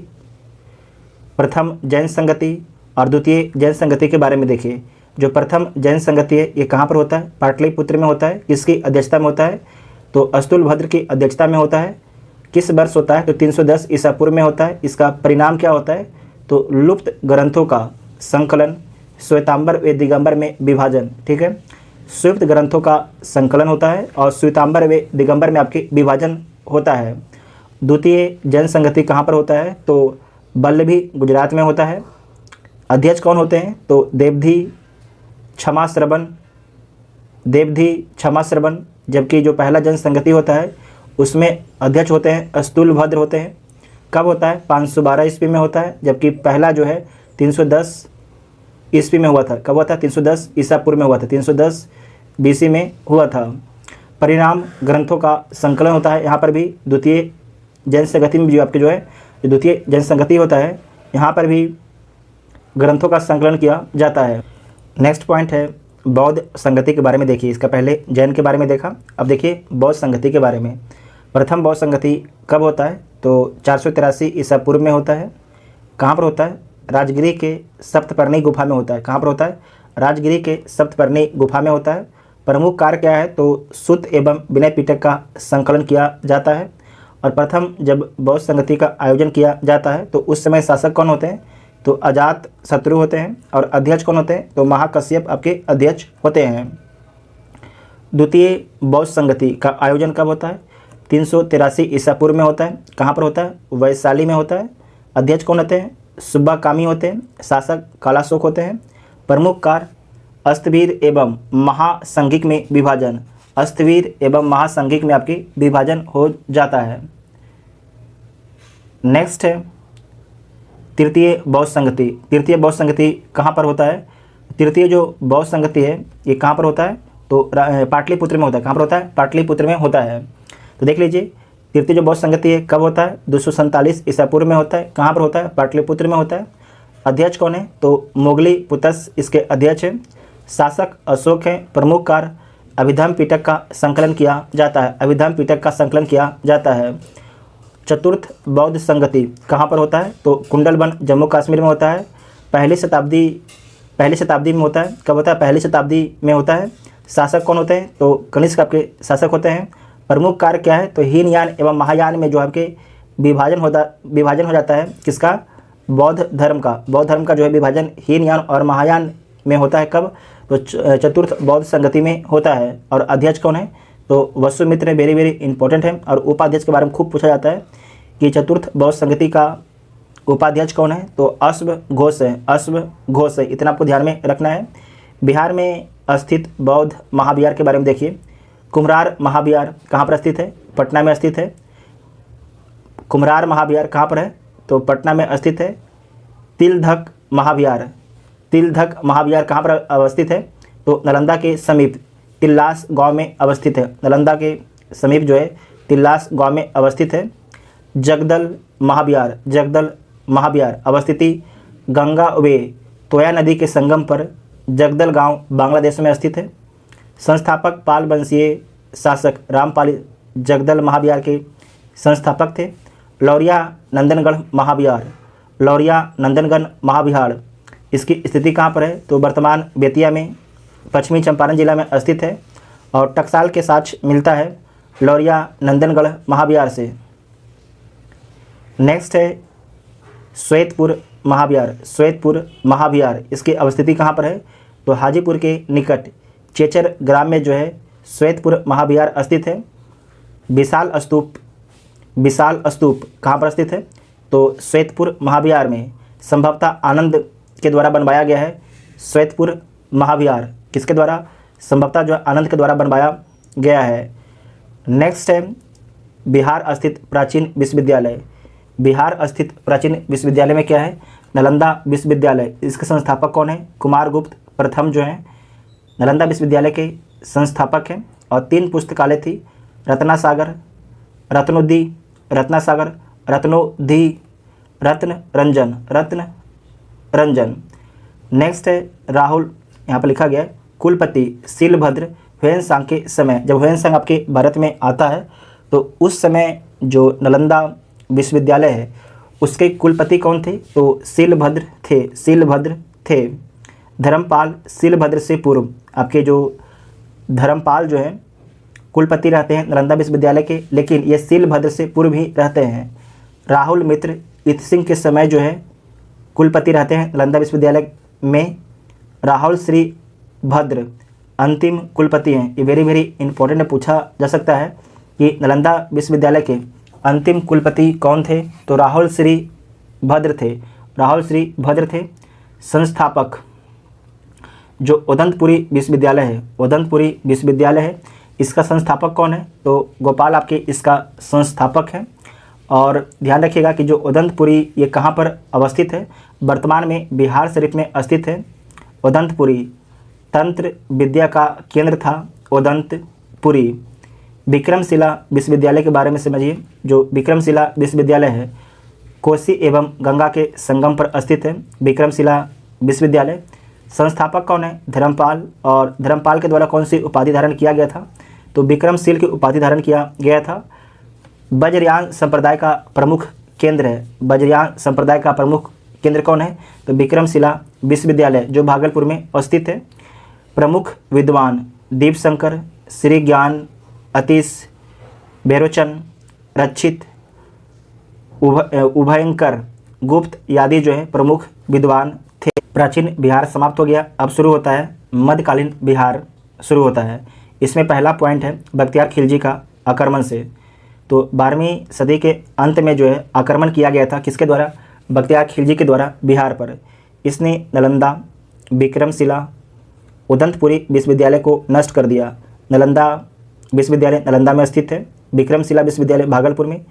Speaker 1: प्रथम जैन संगति और द्वितीय जैन संगति के बारे में देखिए। जो प्रथम जैन संगति है ये कहाँ पर होता है पाटलिपुत्र में होता है। किसकी अध्यक्षता में होता है तो अस्तुलभद्र की अध्यक्षता में होता है। किस वर्ष होता है तो 310 ईसा पूर्व में होता है। इसका परिणाम क्या होता है तो लुप्त ग्रंथों का संकलन, श्वेतांबर व दिगंबर में विभाजन। ठीक है, सुप्त ग्रंथों का संकलन होता है और श्वेतांबर व दिगंबर में आपके विभाजन होता है। द्वितीय जैन संगति कहाँ पर होता है तो वल्लभी गुजरात में होता है। अध्यक्ष कौन होते हैं तो देवधी क्षमा श्रवण, देवधी क्षमा श्रवण। जबकि जो पहला जैन संगति होता है उसमें अध्यक्ष होते हैं अस्तुलभद्र होते हैं। कब होता है 512 ईस्वी में होता है, जबकि पहला जो है 310 ईस्वी में हुआ था। कब हुआ था 310 ईसा पूर्व में हुआ था, 310 बीसी में हुआ था। परिणाम ग्रंथों का संकलन होता है यहाँ पर भी। द्वितीय जैन संगति में जो आपके जो है द्वितीय जैन संगति होता है यहाँ पर भी ग्रंथों का संकलन किया जाता है। नेक्स्ट पॉइंट है बौद्ध संगति के बारे में देखिए। इसका पहले जैन के बारे में देखा, अब देखिए बौद्ध संगति के बारे में। प्रथम बौद्ध संगति कब होता है तो 483 ईसा पूर्व में होता है। कहाँ पर होता है राजगिरी के सप्तपर्णी गुफा में होता है। कहाँ पर होता है राजगिरी के सप्तपर्णी गुफा में होता है। प्रमुख कार्य क्या है तो सूत एवं विनय पिटक का संकलन किया जाता है। और प्रथम जब बौद्ध संगति का आयोजन किया जाता है तो उस समय शासक कौन होते हैं तो अजात शत्रु होते हैं, और अध्यक्ष कौन होते हैं तो महाकश्यप आपके अध्यक्ष होते हैं। द्वितीय बौद्ध संगति का आयोजन कब होता है 383 ईसा पूर्व में होता है। कहाँ पर होता है वैशाली में होता है। अध्यक्ष कौन होते हैं सुब्बा कामी होते हैं, शासक कालाशोक होते हैं। प्रमुख कार्य अस्तवीर एवं महासंघिक में विभाजन, अस्तवीर एवं महासंघिक में आपकी विभाजन हो जाता है। नेक्स्ट है तृतीय बौद्ध संगति। तृतीय बौद्ध संगति कहाँ पर होता है, तृतीय जो बौद्ध संगति है ये कहाँ पर होता है तो पाटलिपुत्र में होता है। कहाँ पर होता है पाटलिपुत्र में होता है। तो देख लीजिए तृतीय जो बौद्ध संगति है कब होता है 247 ईसा पूर्व में होता है। कहाँ पर होता है पाटलिपुत्र में होता है। अध्यक्ष कौन है तो मोगली पुतस इसके अध्यक्ष हैं। शासक अशोक हैं। प्रमुख कार्य अभिधम पिटक का संकलन किया जाता है, अभिधम पिटक का संकलन किया जाता है। चतुर्थ बौद्ध संगति कहाँ पर होता है तो कुंडलवन जम्मू कश्मीर में होता है। पहली शताब्दी में होता है। कब होता है पहली शताब्दी में होता है। शासक कौन होते हैं तो कनिष्क आपके शासक होते हैं। प्रमुख कार्य क्या है तो हीनयान एवं महायान में जो आपके विभाजन हो जाता है किसका बौद्ध धर्म का जो है विभाजन हीनयान और महायान में होता है। कब तो चतुर्थ बौद्ध संगति में होता है। और अध्यक्ष कौन है तो वसुमित्र वेरी वेरी इंपॉर्टेंट है। और उपाध्यक्ष के बारे में खूब पूछा जाता है कि चतुर्थ बौद्ध संगति का उपाध्यक्ष कौन है, तो अश्व घोष है, अश्व घोष है, इतना आपको ध्यान में रखना है। बिहार में स्थित बौद्ध महाविहार के बारे में देखिए। कुम्हरार महाविहार कहाँ पर स्थित है, पटना में स्थित है। कुम्हरार महाविहार कहाँ पर है, तो पटना में स्थित है। तिलधक महाविहार, तिलधक महाविहार कहाँ पर अवस्थित है, तो नालंदा के समीप तिल्लास गांव में अवस्थित है। नालंदा के समीप जो है तिल्लास गांव में अवस्थित है। जगदल महाविहार, जगदल महाविहार अवस्थिति गंगा व तोया नदी के संगम पर जगदल गांव बांग्लादेश में स्थित है। संस्थापक पाल वंशीय शासक रामपाल जगदल महाविहार के संस्थापक थे। लौरिया नंदनगढ़ महाविहार, लौरिया नंदनगढ़ महाविहार इसकी स्थिति कहाँ पर है, तो वर्तमान बेतिया में पश्चिमी चंपारण जिला में स्थित है और टकसाल के साथ मिलता है लौरिया नंदनगढ़ महाविहार से। नेक्स्ट है श्वेतपुर महाविहार, श्वेतपुर महाविहार इसकी अवस्थिति कहाँ पर है, तो हाजीपुर के निकट चेचर ग्राम में जो है श्वेतपुर महाविहार स्थित है। विशाल स्तूप, विशाल स्तूप कहाँ पर स्थित है, तो श्वेतपुर महाविहार में। संभवतः आनंद के द्वारा बनवाया गया है श्वेतपुर महाविहार, किसके द्वारा, संभवतः जो आनंद के द्वारा बनवाया गया है। नेक्स्ट है बिहार स्थित प्राचीन विश्वविद्यालय, बिहार स्थित प्राचीन विश्वविद्यालय में क्या है, नालंदा विश्वविद्यालय। इसके संस्थापक कौन है, कुमारगुप्त प्रथम जो है नालंदा विश्वविद्यालय के संस्थापक हैं। और 3 पुस्तकालय थी, रत्नासागर, रत्नोदी, रत्नासागर, रत्नोधी, रत्न रंजन, रत्न रंजन। नेक्स्ट है राहुल, यहाँ पर लिखा गया है कुलपति शीलभद्र ह्वेनसांग के समय। जब ह्वेनसांग आपके भारत में आता है तो उस समय जो नालंदा विश्वविद्यालय है उसके कुलपति कौन थे, तो शीलभद्र थे, शीलभद्र थे। धर्मपाल शीलभद्र से पूर्व आपके जो धर्मपाल जो है कुलपति रहते हैं नालंदा विश्वविद्यालय के, लेकिन ये शीलभद्र से पूर्व ही रहते हैं। राहुल मित्र इत सिंह के समय जो है कुलपति रहते हैं नालंदा विश्वविद्यालय में। राहुल श्री भद्र अंतिम कुलपति हैं। ये वेरी वेरी इंपॉर्टेंट पूछा जा सकता है कि नालंदा विश्वविद्यालय के अंतिम कुलपति कौन थे, तो राहुल श्री भद्र थे, राहुल श्री भद्र थे। संस्थापक जो उदंतपुरी विश्वविद्यालय है, उदंतपुरी विश्वविद्यालय है, इसका संस्थापक कौन है, तो गोपाल आपके इसका संस्थापक है। और ध्यान रखिएगा कि जो उदंतपुरी ये कहाँ पर अवस्थित है, वर्तमान में बिहार शरीफ में स्थित है। उदंतपुरी तंत्र विद्या का केंद्र था उदंतपुरी। विक्रमशिला विश्वविद्यालय के बारे में समझिए। जो विक्रमशिला विश्वविद्यालय है कोसी एवं गंगा के संगम पर स्थित है विक्रमशिला विश्वविद्यालय। संस्थापक कौन है, धर्मपाल। और धर्मपाल के द्वारा कौन सी उपाधि धारण किया गया था, तो विक्रमशील की उपाधि धारण किया गया था। वज्रयान संप्रदाय का प्रमुख केंद्र है, वज्रयान संप्रदाय का प्रमुख केंद्र कौन है, तो विक्रमशिला विश्वविद्यालय जो भागलपुर में स्थित है। प्रमुख विद्वान दीपशंकर, श्री ज्ञान अतीश, बेरोचन, रक्षित, उभयंकर, गुप्त आदि जो है प्रमुख विद्वान थे। प्राचीन बिहार समाप्त हो गया। अब शुरू होता है मध्यकालीन बिहार शुरू होता है। इसमें पहला पॉइंट है बख्तियार खिलजी का आक्रमण से। तो 12वीं सदी के अंत में जो है आक्रमण किया गया था, किसके द्वारा, बख्तियार खिलजी के द्वारा बिहार पर। इसने नालंदा, विक्रमशिला, उदंतपुरी विश्वविद्यालय को नष्ट कर दिया। नालंदा विश्वविद्यालय नालंदा में स्थित है, विक्रमशिला विश्वविद्यालय भागलपुर में,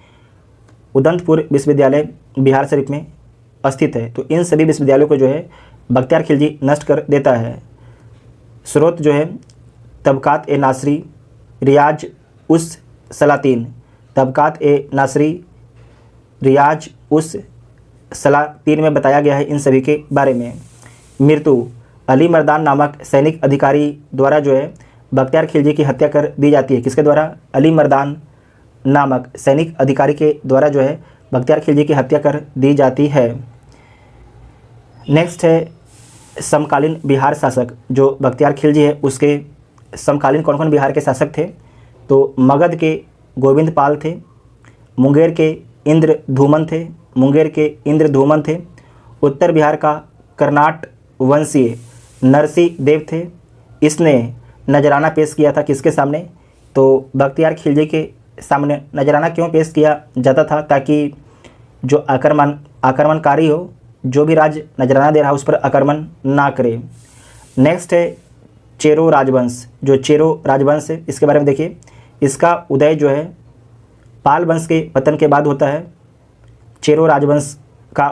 Speaker 1: उदंतपुर विश्वविद्यालय बिहार शरीफ में स्थित है। तो इन सभी विश्वविद्यालयों को जो है बख्तियार खिलजी नष्ट कर देता है। स्रोत जो है तबकात ए नासरी, रियाज उस सलातीन, तबकात ए नासरी, रियाज उस सलातीन में बताया गया है इन सभी के बारे में। मृत्यु अली मर्दान नामक सैनिक अधिकारी द्वारा जो है बख्तियार खिलजी की हत्या कर दी जाती है। किसके द्वारा, अली मर्दान नामक सैनिक अधिकारी के द्वारा जो है बख्तियार खिलजी की हत्या कर दी जाती है। नेक्स्ट है समकालीन बिहार शासक। जो बख्तियार खिलजी है उसके समकालीन कौन कौन बिहार के शासक थे, तो मगध के गोविंद पाल थे, मुंगेर के इंद्र धूमन थे, मुंगेर के इंद्र धूमन थे। उत्तर बिहार का कर्नाट वंशीय नरसिंह देव थे। इसने नजराना पेश किया था किसके सामने, तो बख्तियार खिलजी के सामने नजराना क्यों पेश किया जाता था? ताकि जो आक्रमणकारी हो, जो भी राज नजराना दे रहा है उस पर आक्रमण ना करे। नेक्स्ट है चेरो राजवंश। जो चेरो राजवंश है इसके बारे में देखिए, इसका उदय जो है पाल वंश के पतन के बाद होता है। चेरो राजवंश का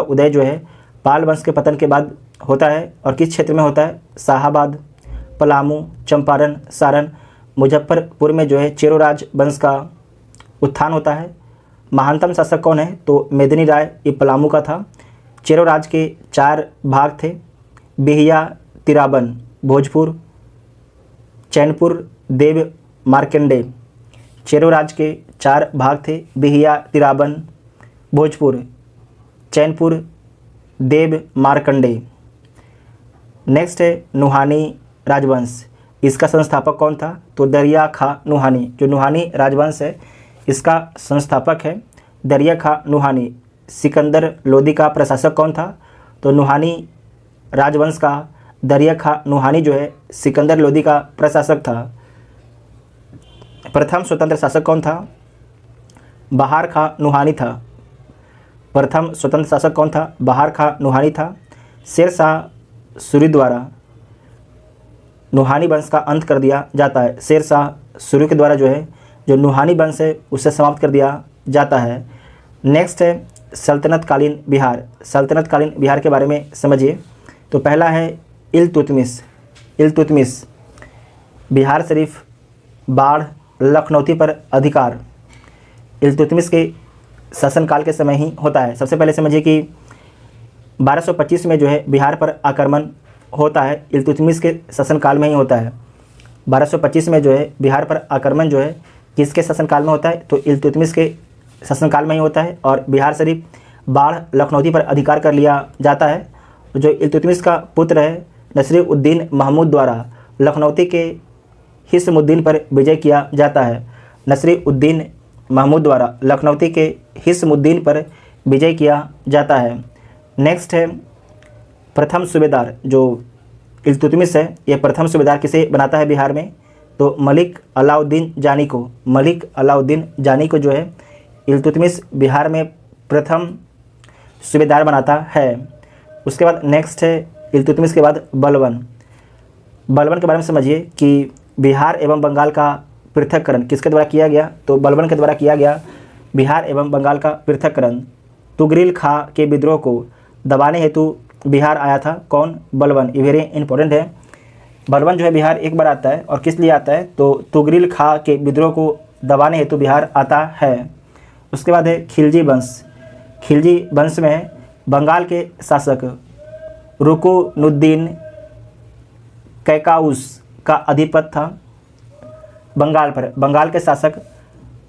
Speaker 1: उदय जो है पाल वंश के पतन के बाद होता है। और किस क्षेत्र में होता है? शाहाबाद, पलामू, चंपारण, सारण, मुजफ्फरपुर में जो है चेरो राजवंश का उत्थान होता है। महानतम शासक कौन है? तो मेदिनी राय, ये पलामू का था। चेरो राज के 4 भाग थे, बिहिया, तिराबन, भोजपुर, चैनपुर, देव, मार्कंडे। चेरो राज के 4 भाग थे, बिहिया, तिराबन, भोजपुर, चैनपुर, देव, मार्कंडे। नेक्स्ट है नुहानी राजवंश। इसका संस्थापक कौन था? तो दरिया खां नुहानी। जो नुहानी राजवंश है इसका संस्थापक है दरिया खां नुहानी। सिकंदर लोदी का प्रशासक कौन था? तो नुहानी राजवंश का दरिया खां नुहानी जो है सिकंदर लोदी का प्रशासक था। प्रथम स्वतंत्र शासक कौन था? बहार खां नुहानी था। प्रथम स्वतंत्र शासक कौन था? बहार खां नुहानी था। शेर शाह सूरी द्वारा नुहानी वंश का अंत कर दिया जाता है। शेर शाह सूरी के द्वारा जो है जो नुहानी वंश है उसे समाप्त कर दिया जाता है। नेक्स्ट है सल्तनतकालीन बिहार। सल्तनतकालीन बिहार के बारे में समझिए। तो पहला है इल्तुतमिश। बिहार शरीफ, बाढ़, लखनौती पर अधिकार इल्तुतमिश के शासनकाल के समय ही होता है। सबसे पहले समझिए कि 1225 में जो है बिहार पर आक्रमण होता है, इल्तुतमिश के शासनकाल में ही होता है। 1225 में जो है बिहार पर आक्रमण जो है किसके शासनकाल में होता है? तो इल्तुतमिश के शासनकाल में ही होता है। और बिहार शरीफ, बाढ़, लखनौती पर अधिकार कर लिया जाता है। जो इल्तुतमिश का पुत्र है नसीरुद्दीन महमूद द्वारा लखनौती के हिस्समुद्दीन पर विजय किया जाता है। नसीरुद्दीन महमूद द्वारा लखनौती के हिस्समुद्दीन पर विजय किया जाता है। नेक्स्ट है प्रथम सूबेदार। जो इल्तुतमिश है ये प्रथम सूबेदार किसे बनाता है बिहार में? तो मलिक अलाउद्दीन जानी को। मलिक अलाउद्दीन जानी को जो है इल्तुतमिश बिहार में प्रथम सूबेदार बनाता है। उसके बाद नेक्स्ट है इल्तुतमिश के बाद बलबन। बलबन के बारे में समझिए कि बिहार एवं बंगाल का पृथक्करण किसके द्वारा किया गया? तो बलबन के द्वारा किया गया बिहार एवं बंगाल का पृथक्करण। तुगरिल खां के विद्रोह को दबाने हेतु बिहार आया था। कौन? बलबन। ये वेरी इंपॉर्टेंट है। बलबन जो है बिहार एक बार आता है और किस लिए आता है? तो तुगरिल खां के विद्रोह को दबाने हेतु बिहार आता है। उसके बाद है खिलजी वंश। खिलजी वंश में बंगाल के शासक रुकुनुद्दीन कैकाउस का अधिपत्य था बंगाल पर। बंगाल के शासक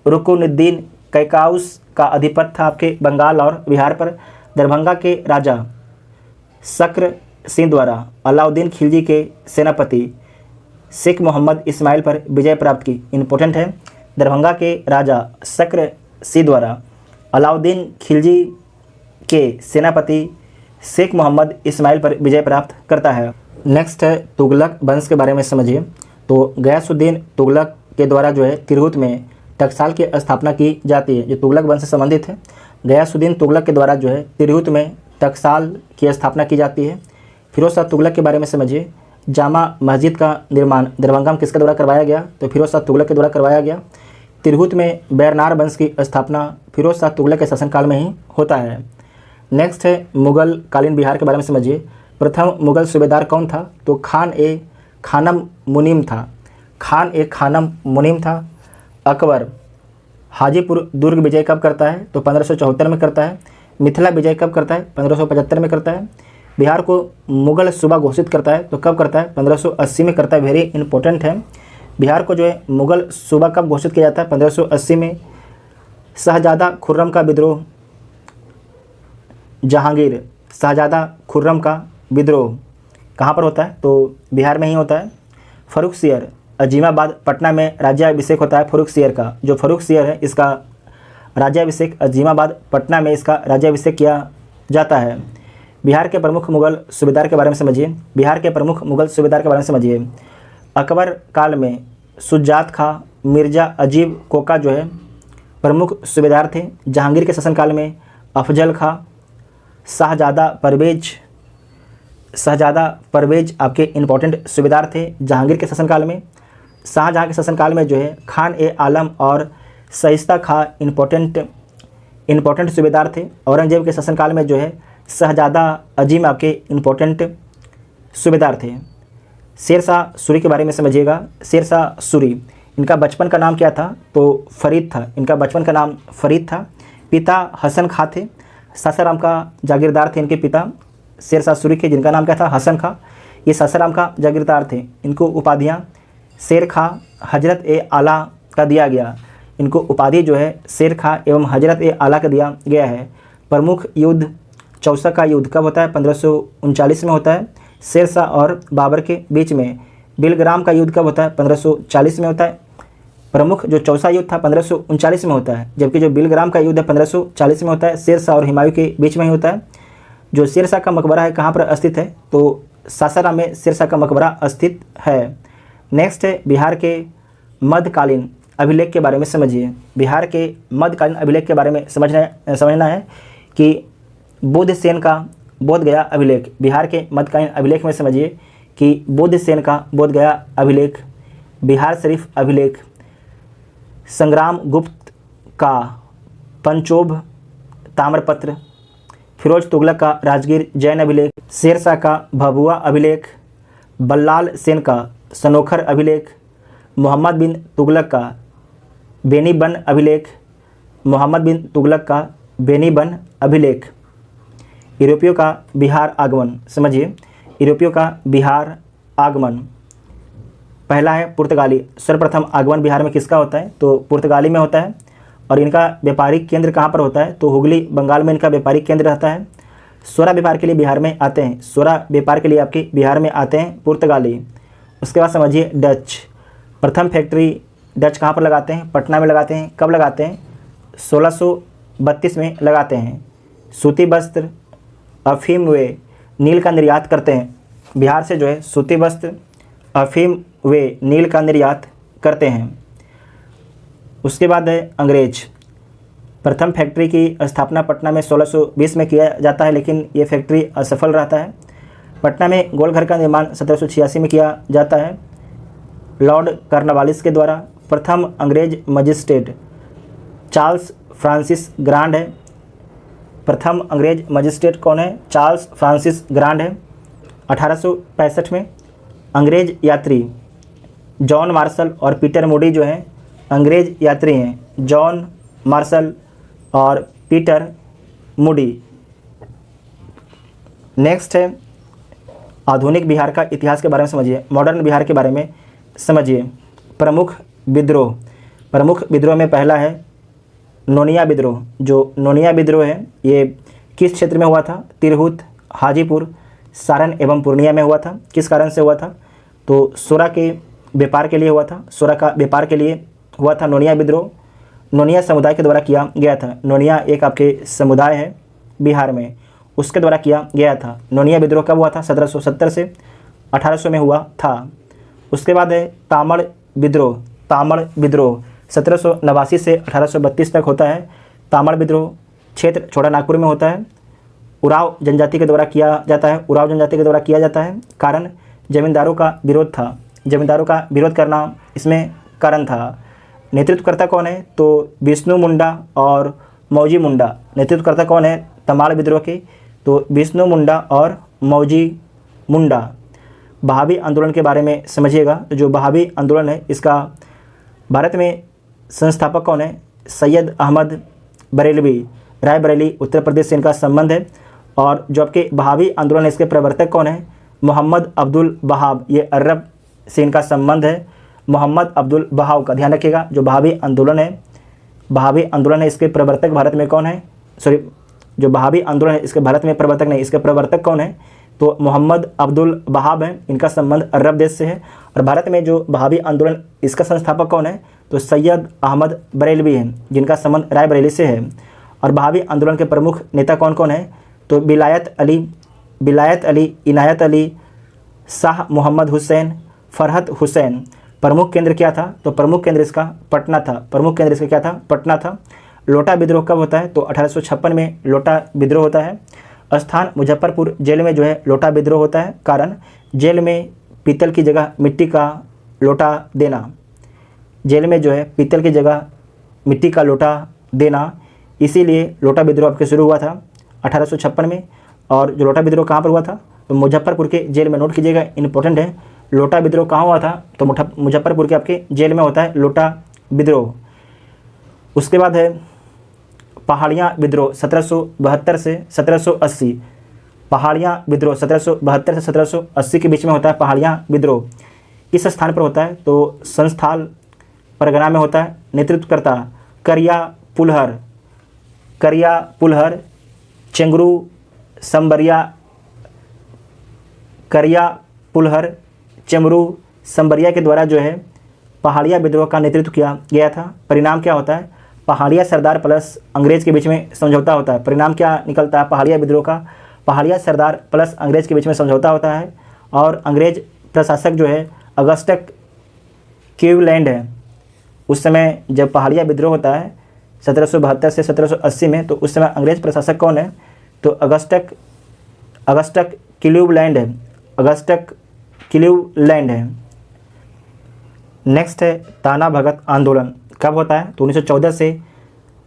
Speaker 1: रुकुनुद्दीन कैकाउस का अधिपत्य था आपके बंगाल और बिहार पर। दरभंगा के राजा शक्र सिंह द्वारा अलाउद्दीन खिलजी के सेनापति शेख मोहम्मद इस्माइल पर विजय प्राप्त की। इम्पोर्टेंट है। दरभंगा के राजा शक्र सिंह द्वारा अलाउद्दीन खिलजी के सेनापति शेख मोहम्मद इस्माइल पर विजय प्राप्त करता है। नेक्स्ट है तुगलक वंश के बारे में समझिए। तो गयासुद्दीन तुगलक के द्वारा जो है तिरहुत में टकसाल की स्थापना की जाती है। जो तुगलक वंश से संबंधित है, गयासुद्दीन तुगलक के द्वारा जो है तिरहुत में टकसाल की स्थापना की जाती है। फिरोज शाह तुगलक के बारे में समझिए। जामा मस्जिद का निर्माण दरभंगा में किसके द्वारा करवाया गया? तो फिरोज शाह तुगलक के द्वारा करवाया गया। तिरहुत में बैरनार वंश की स्थापना फिरोज शाह तुगलक के शासनकाल में ही होता है। नेक्स्ट है मुगल कालीन बिहार के बारे में समझिए। प्रथम मुगल सूबेदार कौन था? तो खान ए खानम मुनीम था। खान ए खानम मुनीम था। अकबर हाजीपुर दुर्ग विजय कब करता है? तो 1574 में करता है। मिथिला विजय कब करता है? 1575 में करता है। बिहार को मुगल सूबा घोषित करता है तो कब करता है? 1580 में करता है। वेरी इंपॉर्टेंट है। बिहार को जो है मुगल सूबा कब घोषित किया जाता है? 1580 में। शहजादा खुर्रम का विद्रोह जहांगीर, शहजादा खुर्रम का विद्रोह कहाँ पर होता है? तो बिहार में ही होता है। फर्रुखसियर अजीमाबाद पटना में राज्याभिषेक होता है फर्रुखसियर का। जो फर्रुखसियर है इसका राज्याभिषेक अजीमाबाद पटना में इसका राज्याभिषेक किया जाता है। बिहार के प्रमुख मुगल सूबेदार के बारे में समझिए। बिहार के प्रमुख मुगल सूबेदार के बारे में समझिए। अकबर काल में सुजात खां, मिर्ज़ा अजीब कोका जो है प्रमुख सूबेदार थे। जहांगीर के शासनकाल में अफजल खां, शहजादा परवेज आपके इंपॉर्टेंट सूबेदार थे जहांगीर के शासनकाल में। शाहजहाँ के शासनकाल में जो है खान ए आलम और शाइस्ता खां इंपॉर्टेंट सूबेदार थे। औरंगजेब के शासनकाल में जो है शहजादा अजीम आपके इंपॉर्टेंट सूबेदार थे। शेरशाह सूरी के बारे में समझिएगा। शेरशाह सूरी, इनका बचपन का नाम क्या था? तो फरीद था। इनका बचपन का नाम फरीद था। पिता हसन खां थे, सासाराम का जागीरदार थे इनके पिता शेरशाह सूरी के, जिनका नाम क्या था? हसन खां। ये सासाराम का जागीरदार थे। इनको उपाधियाँ शेर खां, हजरत ए आला का दिया गया। इनको उपाधि जो है शेर खां एवं हजरत ए आला का दिया गया है। प्रमुख युद्ध चौसा का युद्ध कब होता है? 1539 में होता है शेरशाह और बाबर के बीच में। बिलग्राम का युद्ध कब होता है? 1540 में होता है। प्रमुख जो चौसा युद्ध था 1539 में होता है, जबकि जो बिलग्राम का युद्ध है 1540 में होता है। शेरशाह और हुमायूं के बीच में ही होता है। जो शेरशाह का मकबरा है कहाँ पर स्थित है? तो सासाराम में शेरशाह का मकबरा स्थित है। नेक्स्ट है बिहार के मध्यकालीन अभिलेख के बारे में समझिए। बिहार के मध्यकालीन अभिलेख के बारे में समझना है कि बुद्ध सेन का बोधगया अभिलेख। बिहार के मध्यकालीन अभिलेख में समझिए कि बुद्ध सेन का बोधगया अभिलेख, बिहार शरीफ अभिलेख, संग्राम गुप्त का पंचोभ ताम्रपत्र, फिरोज तुगलक का राजगीर जैन अभिलेख, शेरशाह का भभुआ अभिलेख, बल्लाल सेन का सनोखर अभिलेख, मोहम्मद बिन तुगलक का बेनीबन अभिलेख, मोहम्मद बिन तुगलक का बेनीबन अभिलेख। यूरोपियों का बिहार आगमन समझिए। यूरोपियों का बिहार आगमन, पहला है पुर्तगाली। सर्वप्रथम आगमन बिहार में किसका होता है? तो पुर्तगाली में होता है। और इनका व्यापारिक केंद्र कहाँ पर होता है? तो हुगली बंगाल में इनका व्यापारिक केंद्र रहता है। सोरा व्यापार के लिए बिहार में आते हैं। सोरा व्यापार के लिए आपके बिहार में आते हैं पुर्तगाली। उसके बाद समझिए डच। प्रथम फैक्ट्री डच कहाँ पर लगाते हैं? पटना में लगाते हैं। कब लगाते हैं? 1632 में लगाते हैं। सूती वस्त्र, अफीम वे नील का निर्यात करते हैं। बिहार से जो है सूती वस्त्र, अफीम वे नील का निर्यात करते हैं। उसके बाद है अंग्रेज। प्रथम फैक्ट्री की स्थापना पटना में 1620 में किया जाता है, लेकिन ये फैक्ट्री असफल रहता है। पटना में गोलघर का निर्माण 1786 में किया जाता है लॉर्ड कॉर्नवालिस के द्वारा। प्रथम अंग्रेज मजिस्ट्रेट चार्ल्स फ्रांसिस ग्रांड है। प्रथम अंग्रेज मजिस्ट्रेट कौन है? चार्ल्स फ्रांसिस ग्रांड है। 1865 में अंग्रेज यात्री जॉन मार्शल और पीटर मूडी जो हैं अंग्रेज यात्री हैं। जॉन मार्शल और पीटर मूडी। नेक्स्ट है आधुनिक बिहार का इतिहास के बारे में समझिए। मॉडर्न बिहार के बारे में समझिए। प्रमुख विद्रोह, प्रमुख विद्रोह में पहला है नोनिया विद्रोह। जो नोनिया विद्रोह है ये किस क्षेत्र में हुआ था? तिरहुत, हाजीपुर, सारण एवं पूर्णिया में हुआ था। किस कारण से हुआ था? तो सोरा के व्यापार के लिए हुआ था। सोरा का व्यापार के लिए हुआ था नोनिया विद्रोह। नोनिया समुदाय के द्वारा किया गया था। नोनिया एक आपके समुदाय है बिहार में, उसके द्वारा किया गया था। नोनिया विद्रोह कब हुआ था? 1770 से 1800 में हुआ था। उसके बाद है तामड़ विद्रोह। तामड़ विद्रोह 1789 से 1832 तक होता है। तामड़ विद्रोह क्षेत्र छोटा नागपुर में होता है। उराव जनजाति के द्वारा किया जाता है। उराव जनजाति के द्वारा किया जाता है। कारण जमींदारों का विरोध था। जमींदारों का विरोध करना इसमें कारण था। नेतृत्वकर्ता कौन है? तो विष्णु मुंडा और मौजी मुंडा। नेतृत्वकर्ता कौन है तमाड़ विद्रोह के? तो विष्णु मुंडा और मौजी मुंडा। बहावी आंदोलन के बारे में समझिएगा। तो जो बहावी आंदोलन है इसका भारत में संस्थापक कौन है? सैयद अहमद बरेलवी। रायबरेली उत्तर प्रदेश से इनका संबंध है। और जो आपके बहावी आंदोलन है इसके प्रवर्तक कौन है? मोहम्मद अब्दुल वहाब। ये अरब से इनका संबंध है। मोहम्मद अब्दुल वहाब का ध्यान रखिएगा। जो बहावी आंदोलन है इसके प्रवर्तक भारत में कौन है? जो बहावी आंदोलन है इसके भारत में प्रवर्तक नहीं, इसके प्रवर्तक कौन है? तो मोहम्मद अब्दुल वहाब हैं। इनका संबंध अरब देश से है। और भारत में जो बहावी आंदोलन इसका संस्थापक कौन है? तो सैयद अहमद बरेलवी हैं, जिनका संबंध रायबरेली से है। और बहावी आंदोलन के प्रमुख नेता कौन कौन है? तो विलायत अली, इनायत अली, शाह मोहम्मद हुसैन, फरहत हुसैन। प्रमुख केंद्र क्या था? तो प्रमुख केंद्र इसका पटना था। प्रमुख केंद्र इसका क्या था? पटना था। लोटा विद्रोह कब होता है? तो 1856 में लोटा विद्रोह होता है। स्थान मुजफ्फरपुर जेल में जो है लोटा विद्रोह होता है। कारण जेल में पीतल की जगह मिट्टी का लोटा देना, जेल में जो है पीतल की जगह मिट्टी का लोटा देना, इसीलिए लोटा विद्रोह आपके शुरू हुआ था 1856 में। और जो लोटा विद्रोह कहाँ पर हुआ था? तो मुजफ्फरपुर के जेल में। नोट कीजिएगा, इंपॉर्टेंट है। लोटा विद्रोह कहाँ हुआ था? तो मुजफ्फरपुर के आपके जेल में होता है लोटा विद्रोह। उसके बाद है पहाड़ियाँ विद्रोह 1772 से 1780। पहाड़ियाँ विद्रोह 1772 से 1780 के बीच में होता है पहाड़ियाँ विद्रोह। किस स्थान पर होता है? तो संस्थाल परगना में होता है। नेतृत्वकर्ता करिया पुलहर चेंगरू संबरिया, करिया पुलहर चेमरू संबरिया के द्वारा जो है पहाड़िया विद्रोह का नेतृत्व किया गया था। परिणाम क्या होता है? पहाड़िया सरदार प्लस अंग्रेज के बीच में समझौता होता है। परिणाम क्या निकलता है पहाड़िया विद्रोह का? पहाड़िया सरदार प्लस अंग्रेज के बीच में समझौता होता है। और अंग्रेज प्रशासक जो है अगस्टक क्लीवलैंड है। उस समय जब पहाड़िया विद्रोह होता है 1772 से 1780 में, तो उस समय अंग्रेज प्रशासक कौन है? तो अगस्टक क्लीवलैंड है। अगस्टक क्लीवलैंड है। नेक्स्ट है ताना भगत आंदोलन कब होता है? तो 1914 से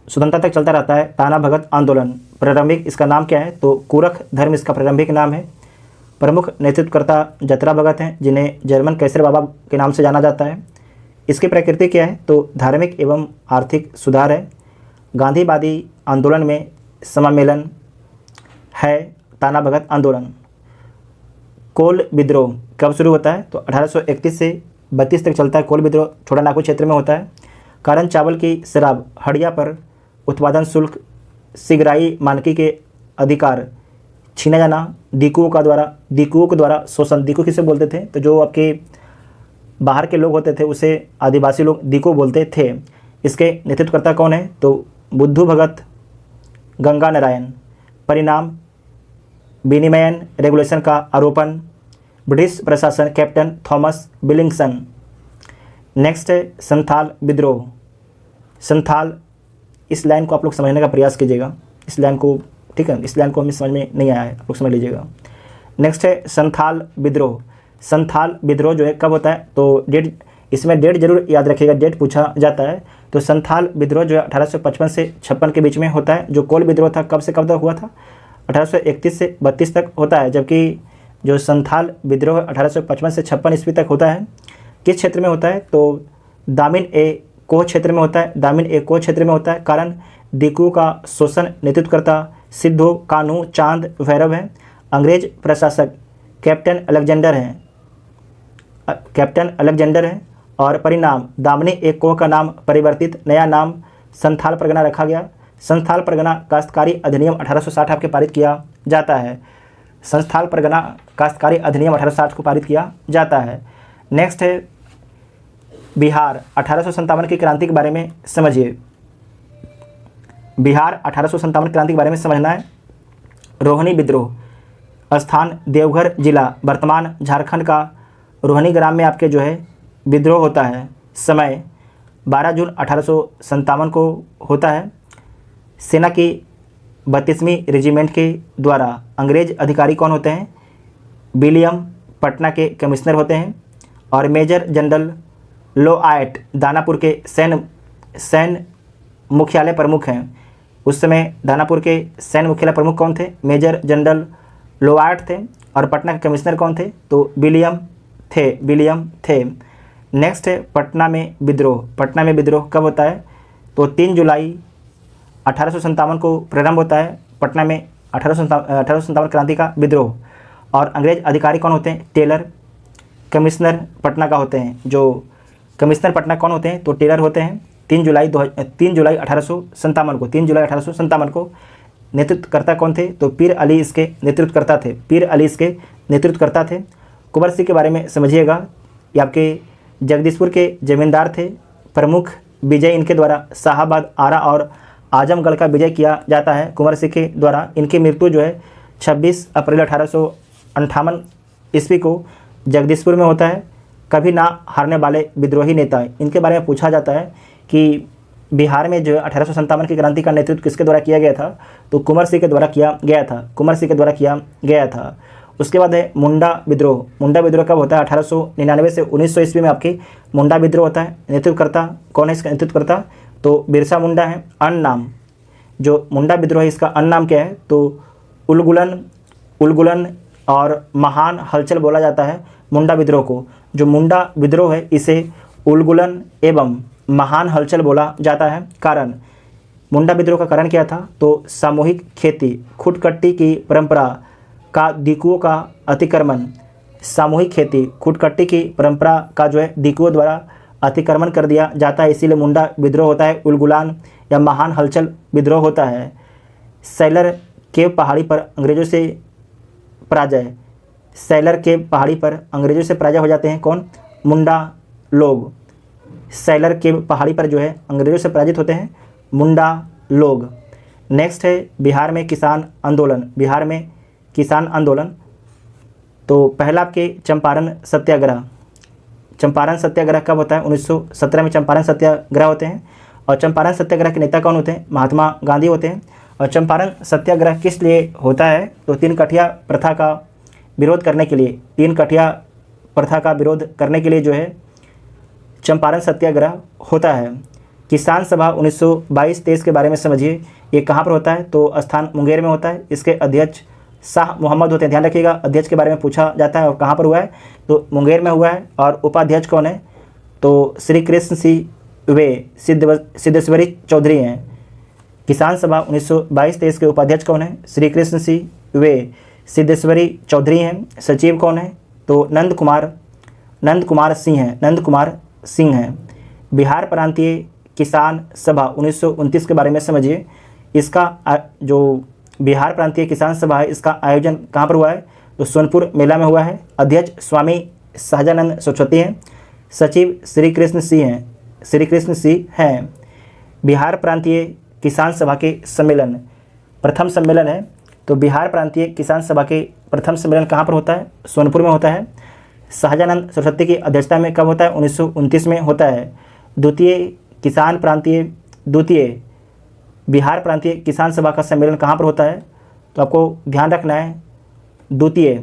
Speaker 1: स्वतंत्रता तक चलता रहता है ताना भगत आंदोलन। प्रारंभिक इसका नाम क्या है? तो कुरख धर्म इसका प्रारंभिक नाम है। प्रमुख नेतृत्वकर्ता जतरा भगत हैं, जिन्हें जर्मन कैसर बाबा के नाम से जाना जाता है। इसकी प्रकृति क्या है? तो धार्मिक एवं आर्थिक सुधार है। गांधीवादी आंदोलन में सम्मिलन है ताना भगत आंदोलन। कोल विद्रोह कब शुरू होता है? तो 1831 से 32 तक चलता है। कोल विद्रोह छोटा नागपुर क्षेत्र में होता है। कारण चावल की शराब हड़िया पर उत्पादन शुल्क, सिगराई मानकी के अधिकार छीना जाना, दीकुओं के द्वारा शोषण। दीकू किसे बोलते थे? तो जो आपके बाहर के लोग होते थे उसे आदिवासी लोग दीकू बोलते थे। इसके नेतृत्वकर्ता कौन है? तो बुद्धू भगत गंगा नारायण। परिणाम विनिमयन रेगुलेशन का आरोपण, ब्रिटिश प्रशासन कैप्टन थॉमस बिलिंगसन। नेक्स्ट है संथाल विद्रोह। संथाल, इस लाइन को आप लोग समझने का प्रयास कीजिएगा। इस लाइन को, ठीक है, इस लाइन को हमें समझ में नहीं आया है, आप लोग समझ लीजिएगा। नेक्स्ट है संथाल विद्रोह। संथाल विद्रोह जो है कब होता है? तो डेट, इसमें डेट जरूर याद रखिएगा, डेट पूछा जाता है। तो संथाल विद्रोह जो है 1855 से 56 के बीच में होता है। जो कोल विद्रोह था कब से कब तक हुआ था? 1831 से 32 तक होता है। जबकि जो संथाल विद्रोह 1855 से 56 ईस्वी तक होता है। किस क्षेत्र में होता है? तो दामिन ए कोह क्षेत्र में होता है। दामिन ए कोह क्षेत्र में होता है। कारण दीकू का शोषण। नेतृत्वकर्ता सिद्धू कान्हू चांद भैरव है। अंग्रेज प्रशासक कैप्टन अलेक्जेंडर है। और परिणाम दामिनी ए कोह का नाम परिवर्तित, नया नाम संथाल परगना रखा गया। संथाल परगना काश्तकारी अधिनियम 1860 आपके पारित किया जाता है। संथाल परगना काश्तकारी अधिनियम 1860 को पारित किया जाता है। नेक्स्ट है बिहार 1857 की क्रांति के बारे में समझिए। बिहार 1857 क्रांति के बारे में समझना है। रोहिणी विद्रोह, स्थान देवघर जिला वर्तमान झारखंड का रोहिणी ग्राम में आपके जो है विद्रोह होता है। समय 12 जून 1857 को होता है। सेना की 32वीं रेजिमेंट के द्वारा अंग्रेज अधिकारी कौन होते हैं? विलियम पटना के कमिश्नर होते हैं। और मेजर जनरल लोआयट दानापुर के सैन्य मुख्यालय प्रमुख हैं। उस समय दानापुर के सैन्य मुख्यालय प्रमुख कौन थे? मेजर जनरल लोआयट थे। और पटना के कमिश्नर कौन थे? तो विलियम थे। नेक्स्ट है पटना में विद्रोह। पटना में विद्रोह कब होता है? तो 3 जुलाई 1857 को प्रारंभ होता है पटना में 1857 क्रांति का विद्रोह। और अंग्रेज अधिकारी कौन होते हैं? टेलर। कमिश्नर पटना का होते हैं। जो कमिश्नर पटना कौन होते हैं? तो टेलर होते हैं। 3 जुलाई 1857 को नेतृत्वकर्ता कौन थे? तो पीर अली इसके नेतृत्वकर्ता थे। कुंवर सिंह के बारे में समझिएगा। ये आपके जगदीशपुर के जमींदार थे। प्रमुख विजय इनके द्वारा शाहाबाद, आरा और आजमगढ़ का विजय किया जाता है कुंवर सिंह के द्वारा। इनकी मृत्यु जो है 26 अप्रैल 1858 ईस्वी को जगदीशपुर में होता है। कभी ना हारने वाले विद्रोही नेता। इनके बारे में पूछा जाता है कि बिहार में जो 1857 की क्रांति का नेतृत्व किसके द्वारा किया गया था, तो कुंवर सिंह के द्वारा किया गया था, कुंवर सिंह के द्वारा किया गया था। उसके बाद है मुंडा विद्रोह। मुंडा विद्रोह कब होता है? 1899 से 1900 ईस्वी में आपकी मुंडा विद्रोह होता है। नेतृत्वकर्ता कौन है इसका नेतृत्वकर्ता? तो बिरसा मुंडा है। अन्य नाम जो मुंडा विद्रोह है इसका अन्य नाम क्या है? तो उलगुलन और महान हलचल बोला जाता है मुंडा विद्रोह को। जो मुंडा विद्रोह है इसे उलगुलन एवं महान हलचल बोला जाता है। कारण, मुंडा विद्रोह का कारण क्या था? तो सामूहिक खेती, खुटकट्टी की परंपरा का दिकुओं का अतिक्रमण। सामूहिक खेती, खुटकट्टी की परंपरा का जो है दिकुओं द्वारा अतिक्रमण कर दिया जाता है, इसीलिए मुंडा विद्रोह होता है। उलगुलान या महान हलचल विद्रोह होता है। सैलर के पहाड़ी पर अंग्रेजों से पराजय। सैलर के पहाड़ी पर अंग्रेजों से पराजय हो जाते हैं कौन? मुंडा लोग। सैलर के पहाड़ी पर जो है अंग्रेजों से पराजित होते हैं मुंडा लोग। नेक्स्ट है बिहार में किसान आंदोलन। बिहार में किसान आंदोलन, तो पहला आपके चंपारण सत्याग्रह। चंपारण सत्याग्रह कब होता है? 1917 में चंपारण सत्याग्रह होते हैं। और चंपारण सत्याग्रह के नेता कौन होते हैं? महात्मा गांधी होते हैं। और चंपारण सत्याग्रह किस लिए होता है? तो तीन कठिया प्रथा का विरोध करने के लिए, तीन कठिया प्रथा का विरोध करने के लिए जो है चंपारण सत्याग्रह होता है। किसान सभा 1922-23 के बारे में समझिए। ये कहाँ पर होता है? तो स्थान मुंगेर में होता है। इसके अध्यक्ष शाह मोहम्मद होते हैं। ध्यान रखिएगा, अध्यक्ष के बारे में पूछा जाता है और कहाँ पर हुआ है? तो मुंगेर में हुआ है। और उपाध्यक्ष कौन है? तो श्री कृष्ण सिंह वे सिद्धेश्वरी चौधरी हैं। किसान सभा 1922-23 के उपाध्यक्ष कौन है? श्री कृष्ण सिंह वे सिद्धेश्वरी चौधरी हैं। सचिव कौन है? तो नंद कुमार सिंह हैं। बिहार प्रांतीय किसान सभा 1929 के बारे में समझिए। इसका जो बिहार प्रांतीय किसान सभा है इसका आयोजन कहाँ पर हुआ है? तो सोनपुर मेला में हुआ है। अध्यक्ष स्वामी सहजानंद सरस्वती हैं। सचिव श्री कृष्ण सिंह हैं। बिहार प्रांतीय किसान सभा के सम्मेलन, प्रथम सम्मेलन है। तो बिहार प्रांतीय किसान सभा के प्रथम सम्मेलन कहाँ पर होता है? सोनपुर में होता है। सहजानंद सरस्वती की अध्यक्षता में कब होता है? 1929 में होता है। द्वितीय बिहार प्रांतीय किसान सभा का सम्मेलन कहाँ पर होता है? तो आपको ध्यान रखना है, द्वितीय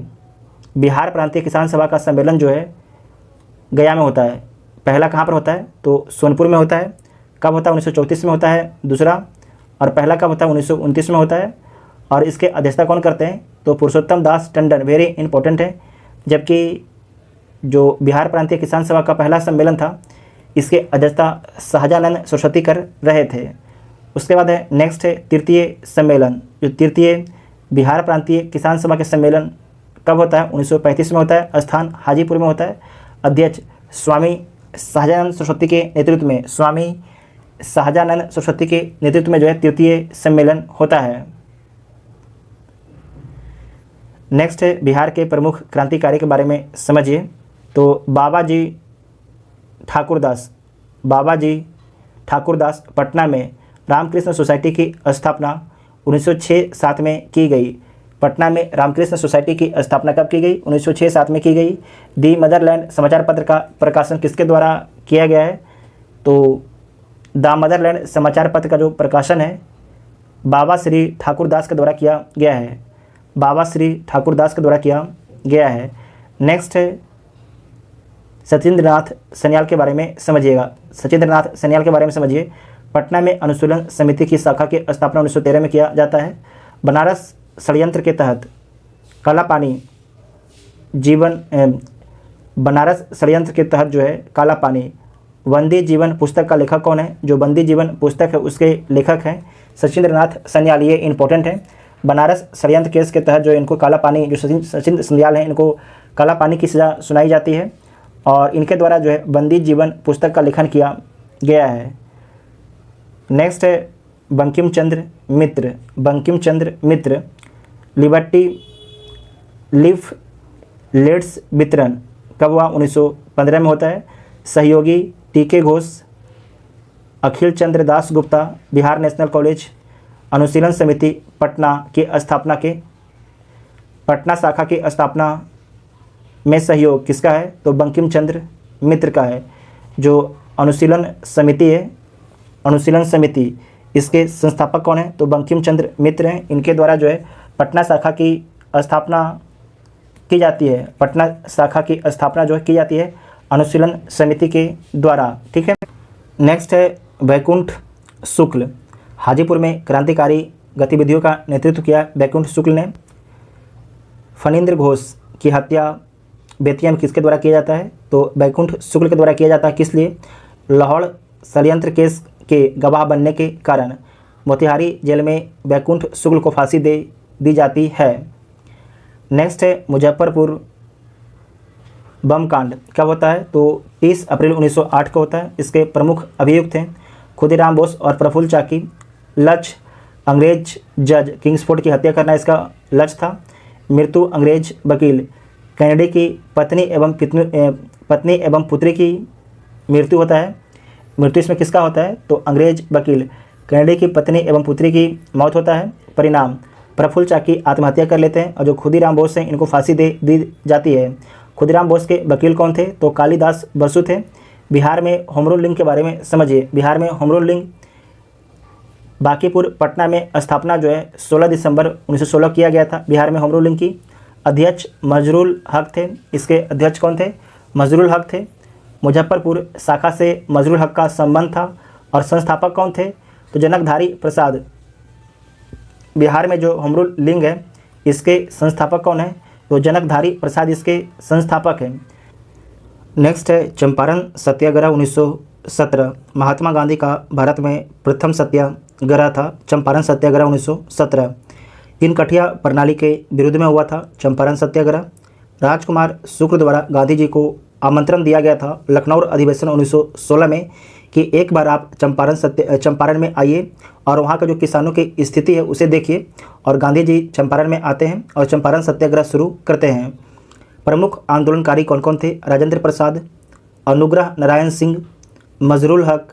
Speaker 1: बिहार प्रांतीय किसान सभा का सम्मेलन जो है गया में होता है। पहला कहाँ पर होता है? तो सोनपुर में होता है। कब होता है? 1934 में होता है दूसरा। और पहला कब होता है? 1929 में होता है। और इसके अध्यक्षता कौन करते हैं? तो पुरुषोत्तम दास टंडन, वेरी इंपॉर्टेंट है। जबकि जो बिहार प्रांतीय किसान सभा का पहला सम्मेलन था इसके अध्यक्षता सहजानंद सरस्वती कर रहे थे। उसके बाद है नेक्स्ट है तृतीय सम्मेलन। जो तृतीय बिहार प्रांतीय किसान सभा के सम्मेलन कब होता है? 1935 में होता है। स्थान हाजीपुर में होता है। अध्यक्ष स्वामी सहजानंद सरस्वती के नेतृत्व में जो है तृतीय सम्मेलन होता है। नेक्स्ट है बिहार के प्रमुख क्रांतिकारी के बारे में समझिए। तो बाबाजी ठाकुरदास पटना में रामकृष्ण सोसाइटी की स्थापना 1906-07 में की गई। पटना में रामकृष्ण सोसाइटी की स्थापना कब की गई? 1906-07 में की गई। दी मदरलैंड समाचार पत्र का प्रकाशन किसके द्वारा किया गया है? तो द मदरलैंड समाचार पत्र का जो प्रकाशन है बाबा श्री ठाकुरदास के द्वारा किया गया है। नेक्स्ट है सचिंद्रनाथ सन्याल के बारे में समझिए। पटना में अनुशीलन समिति की शाखा की स्थापना 1913 में किया जाता है। बनारस षड्यंत्र के तहत जो है काला पानी बंदी जीवन पुस्तक का लेखक कौन है? जो बंदी जीवन पुस्तक है उसके लेखक हैं सचिंद्रनाथ सन्याल। ये इंपॉर्टेंट है। बनारस षड्यंत्र केस के तहत जो इनको काला पानी, जो सचिंद्र सन्याल हैं इनको काला पानी की सज़ा सुनाई जाती है और इनके द्वारा जो है बंदी जीवन पुस्तक का लेखन किया गया है। नेक्स्ट है बंकिम चंद्र मित्र लिबर्टी लीफ लेट्स वितरण कब हुआ? 1915 में होता है। सहयोगी टीके घोष, अखिल चंद्र दास गुप्ता, बिहार नेशनल कॉलेज अनुशीलन समिति पटना शाखा की स्थापना में सहयोग किसका है? तो बंकिम चंद्र मित्र का है। जो अनुशीलन समिति है, अनुशीलन समिति, इसके संस्थापक कौन है? तो बंकिम चंद्र मित्र हैं। इनके द्वारा जो है पटना शाखा की स्थापना की जाती है। पटना शाखा की स्थापना जो है की जाती है अनुशीलन समिति के द्वारा। ठीक है। नेक्स्ट है वैकुंठ शुक्ल। हाजीपुर में क्रांतिकारी गतिविधियों का नेतृत्व किया वैकुंठ शुक्ल ने। फणींद्र घोष की हत्या बेतिया में किसके द्वारा किया जाता है? तो वैकुंठ शुक्ल के द्वारा किया जाता है। किस लिए? लाहौर षड्यंत्र केस के गवाह बनने के कारण मोतिहारी जेल में वैकुंठ शुक्ल को फांसी दे दी जाती है। नेक्स्ट है मुजफ्फरपुर बम कांड कब होता है? तो 30 अप्रैल 1908 को होता है। इसके प्रमुख अभियुक्त हैं खुदीराम बोस और प्रफुल्ल चाकी। लक्ष्य अंग्रेज जज किंग्सफोर्ड की हत्या करना इसका लक्ष्य था। मृत्यु अंग्रेज वकील कैनेडी की पत्नी एवं पुत्री की मृत्यु होता है। मृत्यु इसमें किसका होता है? तो अंग्रेज वकील कैनेडी की पत्नी एवं पुत्री की मौत होता है। परिणाम प्रफुल्ल चाकी आत्महत्या कर लेते हैं और जो खुदीराम बोस हैं इनको फांसी दे दी जाती है। खुदीराम बोस के वकील कौन थे? तो कालिदास बसु थे। बिहार में होम रूल लिंग के बारे में समझिए। बिहार में होम रूल लिंग बांकीपुर पटना में स्थापना जो है 16 दिसंबर 1916 किया गया था। बिहार में होम रूल लिंग की अध्यक्ष मजरूल हक थे। इसके अध्यक्ष कौन थे? मजरूल हक थे। मुजफ्फरपुर शाखा से मजरूल हक का संबंध था और संस्थापक कौन थे? तो जनकधारी प्रसाद। बिहार में जो होम रूल लिंग है इसके संस्थापक कौन है? तो जनकधारी प्रसाद इसके संस्थापक हैं। नेक्स्ट है चंपारण सत्याग्रह 1917। महात्मा गांधी का भारत में प्रथम सत्याग्रह था चंपारण सत्याग्रह 1917। इन कठिया प्रणाली के विरुद्ध में हुआ था चंपारण सत्याग्रह। राजकुमार शुक्ल द्वारा गांधी जी को आमंत्रण दिया गया था लखनऊ अधिवेशन 1916 में कि एक बार आप चंपारण में आइए और वहाँ का जो किसानों की स्थिति है उसे देखिए। और गांधी जी चंपारण में आते हैं और चंपारण सत्याग्रह शुरू करते हैं। प्रमुख आंदोलनकारी कौन कौन थे? राजेंद्र प्रसाद, अनुग्रह नारायण सिंह, मजरूल हक,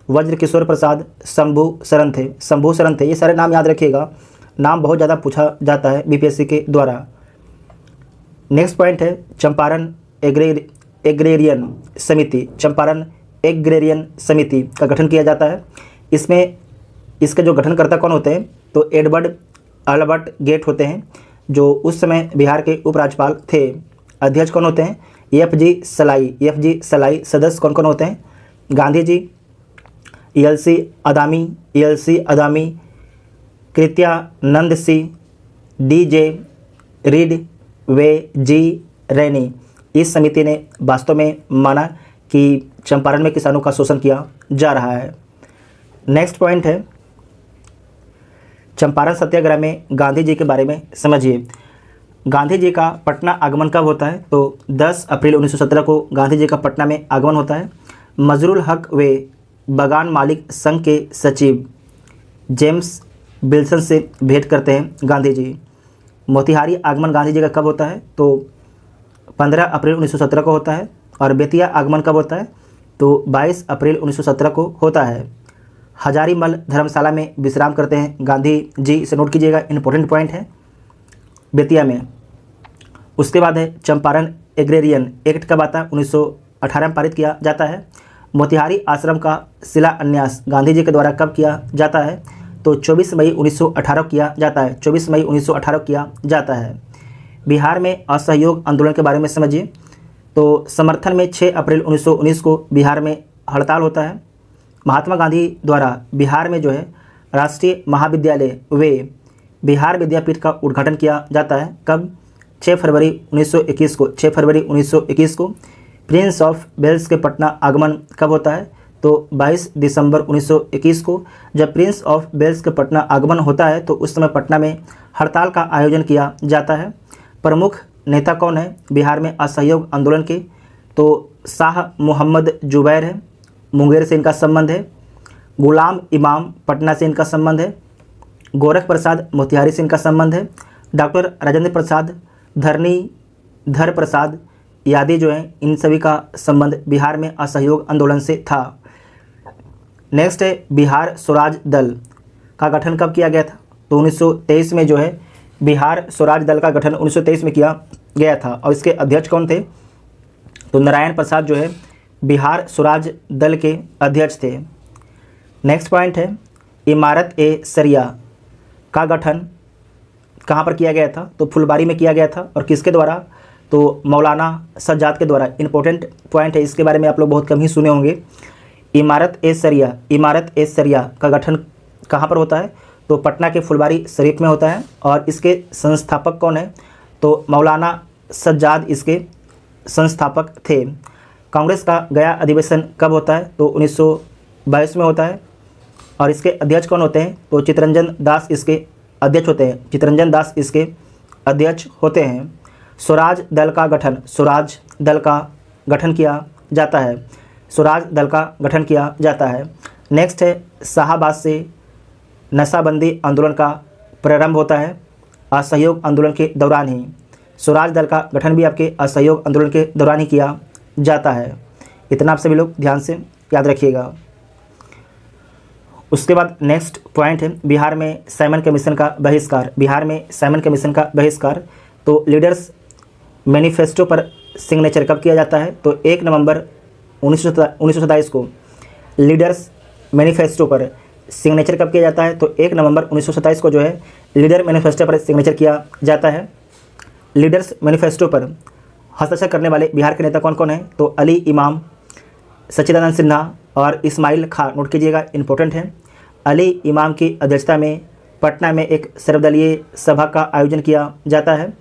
Speaker 1: वज्र किशोर प्रसाद, शंभू शरण थे। शंभू शरण थे। ये सारे नाम याद रखिएगा, नाम बहुत ज़्यादा पूछा जाता है बीपीएससी के द्वारा। नेक्स्ट पॉइंट है चंपारण एग्रेरियन समिति। चंपारण एग्रेरियन समिति का गठन किया जाता है। इसमें इसके जो गठनकर्ता कौन होते हैं? तो एडवर्ड अल्बर्ट गेट होते हैं जो उस समय बिहार के उपराज्यपाल थे। अध्यक्ष कौन होते हैं? एफ जी सलाई। सदस्य कौन कौन होते हैं? Gandhi ji, LC Adami, Krityanand Singh, DJ Reid, वे जी रैनी। इस समिति ने वास्तव में माना कि चंपारण में किसानों का शोषण किया जा रहा है। नेक्स्ट पॉइंट है चंपारण सत्याग्रह में गांधी जी के बारे में समझिए। गांधी जी का पटना आगमन कब होता है? तो 10 अप्रैल 1917 को गांधी जी का पटना में आगमन होता है। मजरूल हक वे बगान मालिक संघ के सचिव जेम्स विल्सन से भेंट करते हैं गांधी जी। मोतिहारी आगमन गांधी जी का कब होता है? तो 15 अप्रैल 1917 को होता है। और बेतिया आगमन कब होता है? तो 22 अप्रैल 1917 को होता है। हजारीमल धर्मशाला में विश्राम करते हैं गांधी जी। इसे नोट कीजिएगा, इंपॉर्टेंट पॉइंट है बेतिया में। उसके बाद है चंपारण एग्रेरियन एक्ट कब आता है? 1918 में पारित किया जाता है। मोतिहारी आश्रम का शिलान्यास गांधी जी के द्वारा कब किया जाता है? तो 24 मई 1918 किया जाता है। 24 मई 1918 किया जाता है। बिहार में असहयोग आंदोलन के बारे में समझिए। तो समर्थन में 6 अप्रैल 1919 को बिहार में हड़ताल होता है। महात्मा गांधी द्वारा बिहार में जो है राष्ट्रीय महाविद्यालय वे बिहार विद्यापीठ का उद्घाटन किया जाता है। कब? 6 फरवरी 1921 को। 6 फरवरी 1921 को। प्रिंस ऑफ वेल्स के पटना आगमन कब होता है? तो 22 दिसंबर 1921 को। जब प्रिंस ऑफ वेल्स के पटना आगमन होता है तो उस समय पटना में हड़ताल का आयोजन किया जाता है। प्रमुख नेता कौन है बिहार में असहयोग आंदोलन के? तो शाह मोहम्मद जुबैर है, मुंगेर से इनका संबंध है। गुलाम इमाम पटना से इनका संबंध है। गोरख प्रसाद मोतिहारी से इनका संबंध है। डॉक्टर राजेंद्र प्रसाद, धर प्रसाद यादी जो हैं इन सभी का संबंध बिहार में असहयोग आंदोलन से था। नेक्स्ट है बिहार स्वराज दल का गठन कब किया गया था? तो 1923 में जो है बिहार स्वराज दल का गठन 1923 में किया गया था और इसके अध्यक्ष कौन थे? तो नारायण प्रसाद जो है बिहार स्वराज दल के अध्यक्ष थे। नेक्स्ट पॉइंट है इमारत-ए-शरिया का गठन कहाँ पर किया गया था? तो फुलबारी में किया गया था और किसके द्वारा? तो मौलाना सज्जाद के द्वारा। इंपॉर्टेंट पॉइंट है, इसके बारे में आप लोग बहुत कम ही सुने होंगे। इमारत-ए-शरिया का गठन कहाँ पर होता है? तो पटना के फुलबारी शरीफ में होता है और इसके संस्थापक कौन है? तो मौलाना सज्जाद इसके संस्थापक थे। कांग्रेस का गया अधिवेशन कब होता है? तो 1922 में होता है और इसके अध्यक्ष कौन होते हैं? तो चित्तरंजन दास इसके अध्यक्ष होते हैं। चित्तरंजन दास इसके अध्यक्ष होते हैं। स्वराज दल का गठन, स्वराज दल का गठन किया जाता है। स्वराज दल का गठन किया जाता है। नेक्स्ट है शाहाबाद से नशाबंदी आंदोलन का प्रारंभ होता है असहयोग आंदोलन के दौरान ही। स्वराज दल का गठन भी आपके असहयोग आंदोलन के दौरान ही किया जाता है। इतना आप सभी लोग ध्यान से याद रखिएगा। उसके बाद नेक्स्ट पॉइंट है बिहार में साइमन कमीशन का बहिष्कार। बिहार में साइमन कमीशन का बहिष्कार तो लीडर्स मैनिफेस्टो पर सिग्नेचर कब किया जाता है? तो 1 नवंबर 1927 को लीडर्स मैनिफेस्टो पर सिग्नेचर कब किया जाता है? तो 1 नवंबर 1927 को जो है लीडर मैनिफेस्टो पर सिग्नेचर किया जाता है। लीडर्स मैनिफेस्टो पर हस्ताक्षर करने वाले बिहार के नेता कौन कौन हैं? तो अली इमाम, सच्चिदानंद सिन्हा और इस्माइल खां। नोट कीजिएगा, इंपॉर्टेंट है। अली इमाम की अध्यक्षता में पटना में एक सर्वदलीय सभा का आयोजन किया जाता है।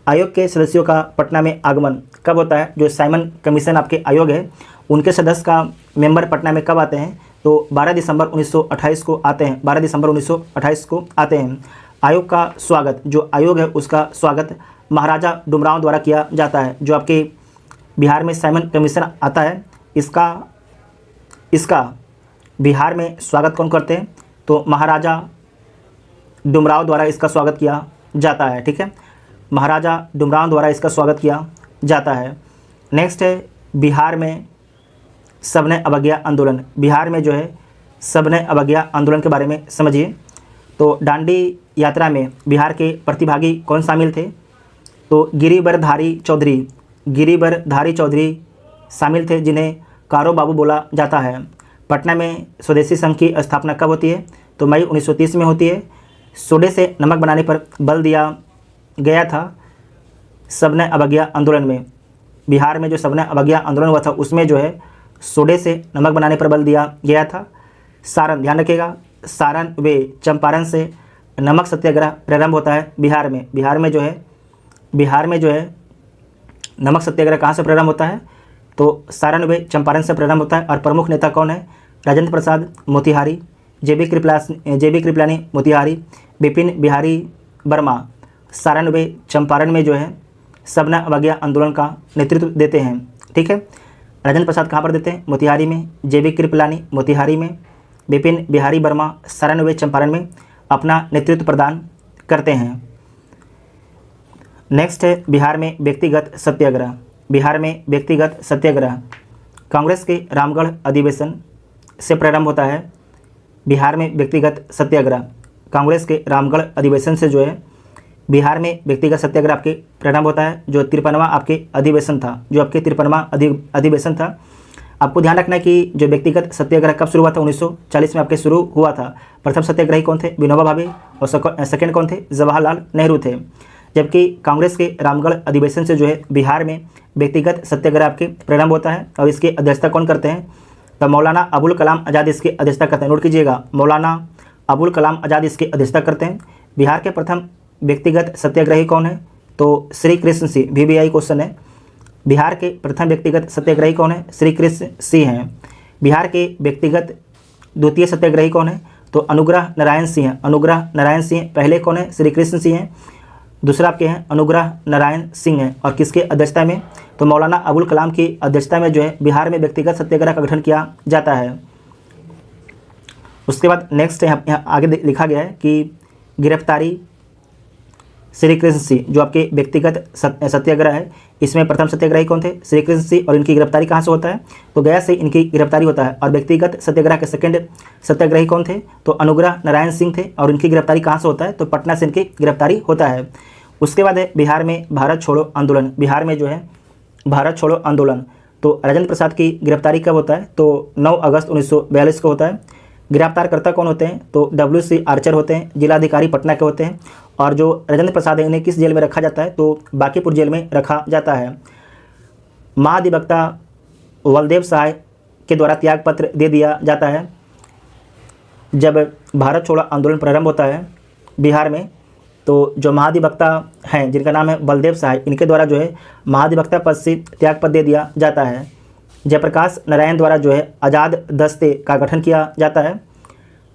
Speaker 1: आयोग के सदस्यों का पटना में आगमन कब होता है? जो साइमन कमीशन आपके आयोग है उनके सदस्य का मेंबर पटना में कब आते हैं? तो 12 दिसंबर 1928 को आते हैं। 12 दिसंबर 1928 को आते हैं। आयोग का स्वागत, जो आयोग है उसका स्वागत महाराजा डुमराव द्वारा किया जाता है। जो आपके बिहार में साइमन कमीशन आता है इसका बिहार में स्वागत कौन करते हैं? तो महाराजा डुमराव द्वारा इसका स्वागत किया जाता है। ठीक है, महाराजा डुमराव द्वारा इसका स्वागत किया जाता है। नेक्स्ट है बिहार में सबने अवज्ञा आंदोलन। बिहार में जो है सबने अवज्ञा आंदोलन के बारे में समझिए। तो दांडी यात्रा में बिहार के प्रतिभागी कौन शामिल थे? तो गिरिवरधारी चौधरी शामिल थे, जिन्हें कारो बाबू बोला जाता है। पटना में स्वदेशी संघ की स्थापना कब होती है? तो मई 1930 में होती है। सोडे से नमक बनाने पर बल दिया गया था सबने अवज्ञा आंदोलन में। बिहार में जो सबने अवज्ञा आंदोलन हुआ था उसमें जो है सोडे से नमक बनाने पर बल दिया गया था। सारण, ध्यान रखिएगा, सारण व चंपारण से नमक सत्याग्रह प्रारंभ होता है बिहार में। बिहार में जो है नमक सत्याग्रह कहाँ से प्रारंभ होता है? तो सारण व चंपारण से प्रारंभ होता है। और प्रमुख नेता कौन है? राजेंद्र प्रसाद मोतिहारी, जेबी कृपलानी मोतिहारी, विपिन बिहारी वर्मा सारण व चंपारण में जो है सबने अवज्ञा आंदोलन का नेतृत्व देते हैं। ठीक है, राजेंद्र प्रसाद कहाँ पर देते हैं? मोतिहारी में, जेबी कृपलानी मोतिहारी में, विपिन बिहारी वर्मा सारण व चंपारण में अपना नेतृत्व प्रदान करते हैं। नेक्स्ट है बिहार में व्यक्तिगत सत्याग्रह। बिहार में व्यक्तिगत सत्याग्रह कांग्रेस के रामगढ़ अधिवेशन से प्रारंभ होता है। बिहार में व्यक्तिगत सत्याग्रह कांग्रेस के रामगढ़ अधिवेशन से जो है बिहार में व्यक्तिगत सत्याग्रह आपके प्रारंभ होता है। जो 53वां आपके अधिवेशन था, जो आपके 53वां अधिवेशन था। आपको ध्यान रखना है कि जो व्यक्तिगत सत्याग्रह कब शुरू हुआ था? 1940 में आपके शुरू हुआ था। प्रथम सत्याग्रही कौन थे? विनोबा भावे। और सेकंड कौन थे? जवाहरलाल नेहरू थे। जबकि कांग्रेस के रामगढ़ अधिवेशन से जो है बिहार में व्यक्तिगत सत्याग्रह आपके प्रारंभ होता है और इसकी अध्यक्षता कौन करते हैं? तो मौलाना अबुल कलाम आज़ाद इसकी अध्यक्षता करते हैं। नोट कीजिएगा, मौलाना अबुल कलाम आज़ाद इसकी अध्यक्षता करते हैं। बिहार के प्रथम व्यक्तिगत सत्याग्रही कौन है? तो श्री कृष्ण सिंह। VBI क्वेश्चन है। बिहार के प्रथम व्यक्तिगत सत्याग्रही कौन है? श्री कृष्ण सिंह हैं। बिहार के व्यक्तिगत द्वितीय सत्याग्रही कौन है? तो अनुग्रह नारायण सिंह हैं। अनुग्रह नारायण सिंह पहले कौन है? श्री कृष्ण सिंह हैं। दूसरा आपके हैं अनुग्रह नारायण सिंह हैं। और किसके अध्यक्षता में? तो मौलाना अबुल कलाम की अध्यक्षता में जो है बिहार में व्यक्तिगत सत्याग्रह का गठन किया जाता है। उसके बाद नेक्स्ट यहाँ आगे लिखा गया है कि गिरफ्तारी श्री कृष्ण सिंह, जो आपके व्यक्तिगत सत्याग्रह है इसमें प्रथम सत्याग्रही कौन थे? श्री कृष्ण सिंह। और इनकी गिरफ्तारी कहाँ से होता है? तो गया से इनकी गिरफ्तारी होता है। और व्यक्तिगत सत्याग्रह के सेकंड सत्याग्रही कौन थे? तो अनुग्रह नारायण सिंह थे। और इनकी गिरफ्तारी कहाँ से होता है? तो पटना से इनकी गिरफ्तारी होता है। उसके बाद है बिहार में भारत छोड़ो आंदोलन। बिहार में जो है भारत छोड़ो आंदोलन, तो राजेंद्र प्रसाद की गिरफ्तारी कब होता है? तो 9 अगस्त 1942 को होता है। गिरफ्तारकर्ता कौन होते हैं? तो WC आर्चर होते हैं, जिलाधिकारी पटना के होते हैं। और जो राजेंद्र प्रसाद है इन्हें किस जेल में रखा जाता है? तो बांकीपुर जेल में रखा जाता है। महाधिवक्ता बलदेव सहाय के द्वारा त्याग पत्र दे दिया जाता है जब भारत छोड़ो आंदोलन प्रारंभ होता है बिहार में। तो जो महाधिवक्ता हैं जिनका नाम है बलदेव सहाय, इनके द्वारा जो है महाधिवक्ता पद से त्याग पत्र दे दिया जाता है। जयप्रकाश नारायण द्वारा जो है आज़ाद दस्ते का गठन किया जाता है।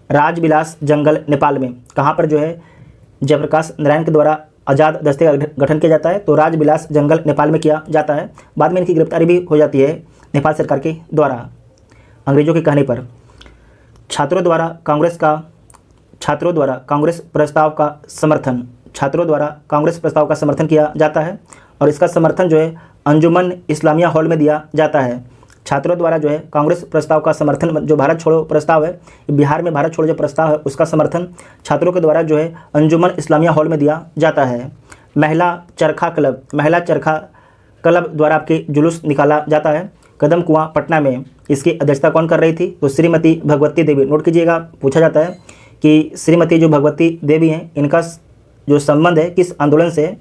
Speaker 1: राजविलास जंगल नेपाल में, कहाँ पर जो है जयप्रकाश नारायण के द्वारा आज़ाद दस्ते का गठन किया जाता है? तो राजविलास जंगल नेपाल में किया जाता है। बाद में इनकी गिरफ्तारी भी हो जाती है नेपाल सरकार के द्वारा अंग्रेजों के कहने पर। छात्रों द्वारा कांग्रेस प्रस्ताव का समर्थन किया जाता है और इसका समर्थन जो है अंजुमन इस्लामिया हॉल में दिया जाता है। छात्रों द्वारा जो है कांग्रेस प्रस्ताव का समर्थन, जो भारत छोड़ो प्रस्ताव है, बिहार में भारत छोड़ो जो प्रस्ताव है उसका समर्थन छात्रों के द्वारा जो है अंजुमन इस्लामिया हॉल में दिया जाता है। महिला चरखा क्लब द्वारा आपके जुलूस निकाला जाता है कदम कुआं पटना में। इसकी अध्यक्षता कौन कर रही थी? तो श्रीमती भगवती देवी। नोट कीजिएगा, पूछा जाता है कि श्रीमती जो भगवती देवी हैं इनका जो संबंध है किस आंदोलन से?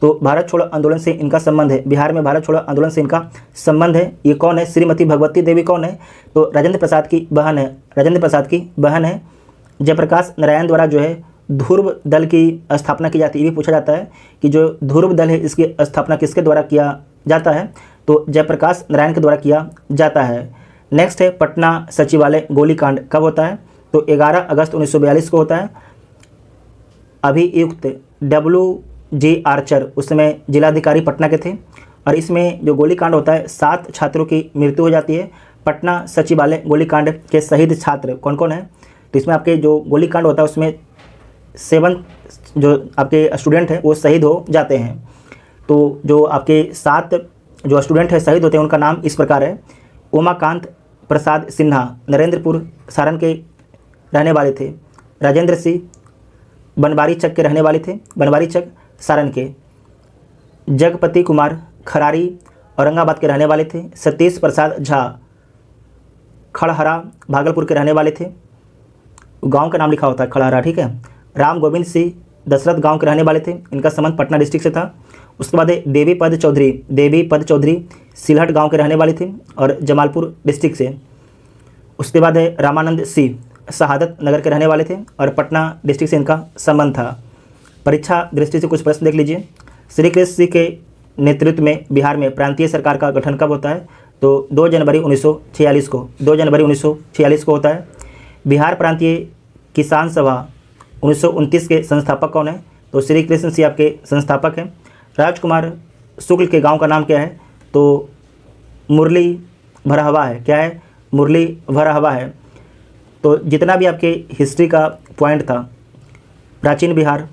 Speaker 1: तो भारत छोड़ो आंदोलन से इनका संबंध है। बिहार में भारत छोड़ो आंदोलन से इनका संबंध है। ये कौन है? श्रीमती भगवती देवी कौन है? तो राजेंद्र प्रसाद की बहन है। जयप्रकाश नारायण द्वारा जो है ध्रुव दल की स्थापना की जाती है। ये भी पूछा जाता है कि जो ध्रुव दल है इसकी स्थापना किसके द्वारा किया जाता है? तो जयप्रकाश नारायण के द्वारा किया जाता है। नेक्स्ट है पटना सचिवालय गोलीकांड कब होता है? तो 11 अगस्त 1942 को होता है। अभियुक्त WG आर्चर उस समय जिलाधिकारी पटना के थे और इसमें जो गोलीकांड होता है 7 छात्रों की मृत्यु हो जाती है। पटना सचिवालय गोलीकांड के शहीद छात्र कौन कौन है? तो इसमें आपके जो गोलीकांड होता है उसमें 7 जो आपके स्टूडेंट हैं वो शहीद हो जाते हैं। तो जो आपके 7 जो स्टूडेंट है शहीद होते हैं उनका नाम इस प्रकार है। उमाकांत प्रसाद सिन्हा नरेंद्रपुर सारण के रहने वाले थे। राजेंद्र सिंह बनवारी चक के रहने वाले थे, बनवारी चक सारण के। जगपति कुमार खरारी औरंगाबाद के रहने वाले थे। सतीश प्रसाद झा खड़हरा भागलपुर के रहने वाले थे। गांव का नाम लिखा होता है खड़हरा, ठीक है। राम गोविंद सिंह दशरथ गांव के रहने वाले थे, इनका संबंध पटना डिस्ट्रिक्ट से था। उसके बाद देवी पद चौधरी सिलहट गांव के रहने वाले थे और जमालपुर डिस्ट्रिक्ट से। उसके बाद है रामानंद सिंह शहादत नगर के रहने वाले थे और पटना डिस्ट्रिक्ट से इनका संबंध था। परीक्षा दृष्टि से कुछ प्रश्न देख लीजिए। श्री कृष्ण सिंह के नेतृत्व में बिहार में प्रांतीय सरकार का गठन कब होता है? तो 2 जनवरी 1946 को होता है। बिहार प्रांतीय किसान सभा 1929 के संस्थापक कौन है? तो श्री कृष्ण सिंह आपके संस्थापक हैं। राजकुमार शुक्ल के गांव का नाम क्या है? तो मुरली भरहवा है। क्या है? मुरली भरहवा है। तो जितना भी आपके हिस्ट्री का पॉइंट था, प्राचीन बिहार,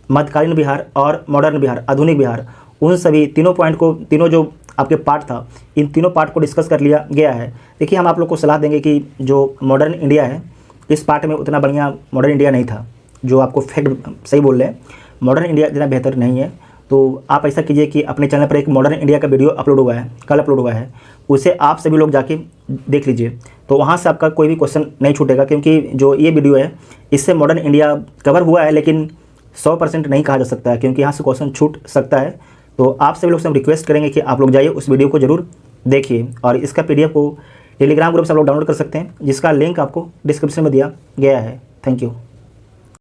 Speaker 1: मध्यकालीन बिहार और मॉडर्न बिहार, आधुनिक बिहार, उन सभी तीनों पॉइंट को, तीनों जो आपके पार्ट था, इन तीनों पार्ट को डिस्कस कर लिया गया है। देखिए, हम आप लोग को सलाह देंगे कि जो मॉडर्न इंडिया है इस पार्ट में उतना बढ़िया मॉडर्न इंडिया नहीं था, जो आपको फैक्ट सही बोल रहे हैं, मॉडर्न इंडिया इतना बेहतर नहीं है। तो आप ऐसा कीजिए कि अपने चैनल पर एक मॉडर्न इंडिया का वीडियो अपलोड हुआ है, कल अपलोड हुआ है, उसे आप सभी लोग जाके देख लीजिए। तो वहाँ से आपका कोई भी क्वेश्चन नहीं छूटेगा, क्योंकि जो ये वीडियो है इससे मॉडर्न इंडिया कवर हुआ है, लेकिन 100% नहीं कहा जा सकता है, क्योंकि यहाँ से क्वेश्चन छूट सकता है। तो आप सभी लोग से हम रिक्वेस्ट करेंगे कि आप लोग जाइए उस वीडियो को ज़रूर देखिए, और इसका PDF को टेलीग्राम ग्रुप से आप लोग डाउनलोड कर सकते हैं, जिसका लिंक आपको डिस्क्रिप्शन में दिया गया है। Thank you.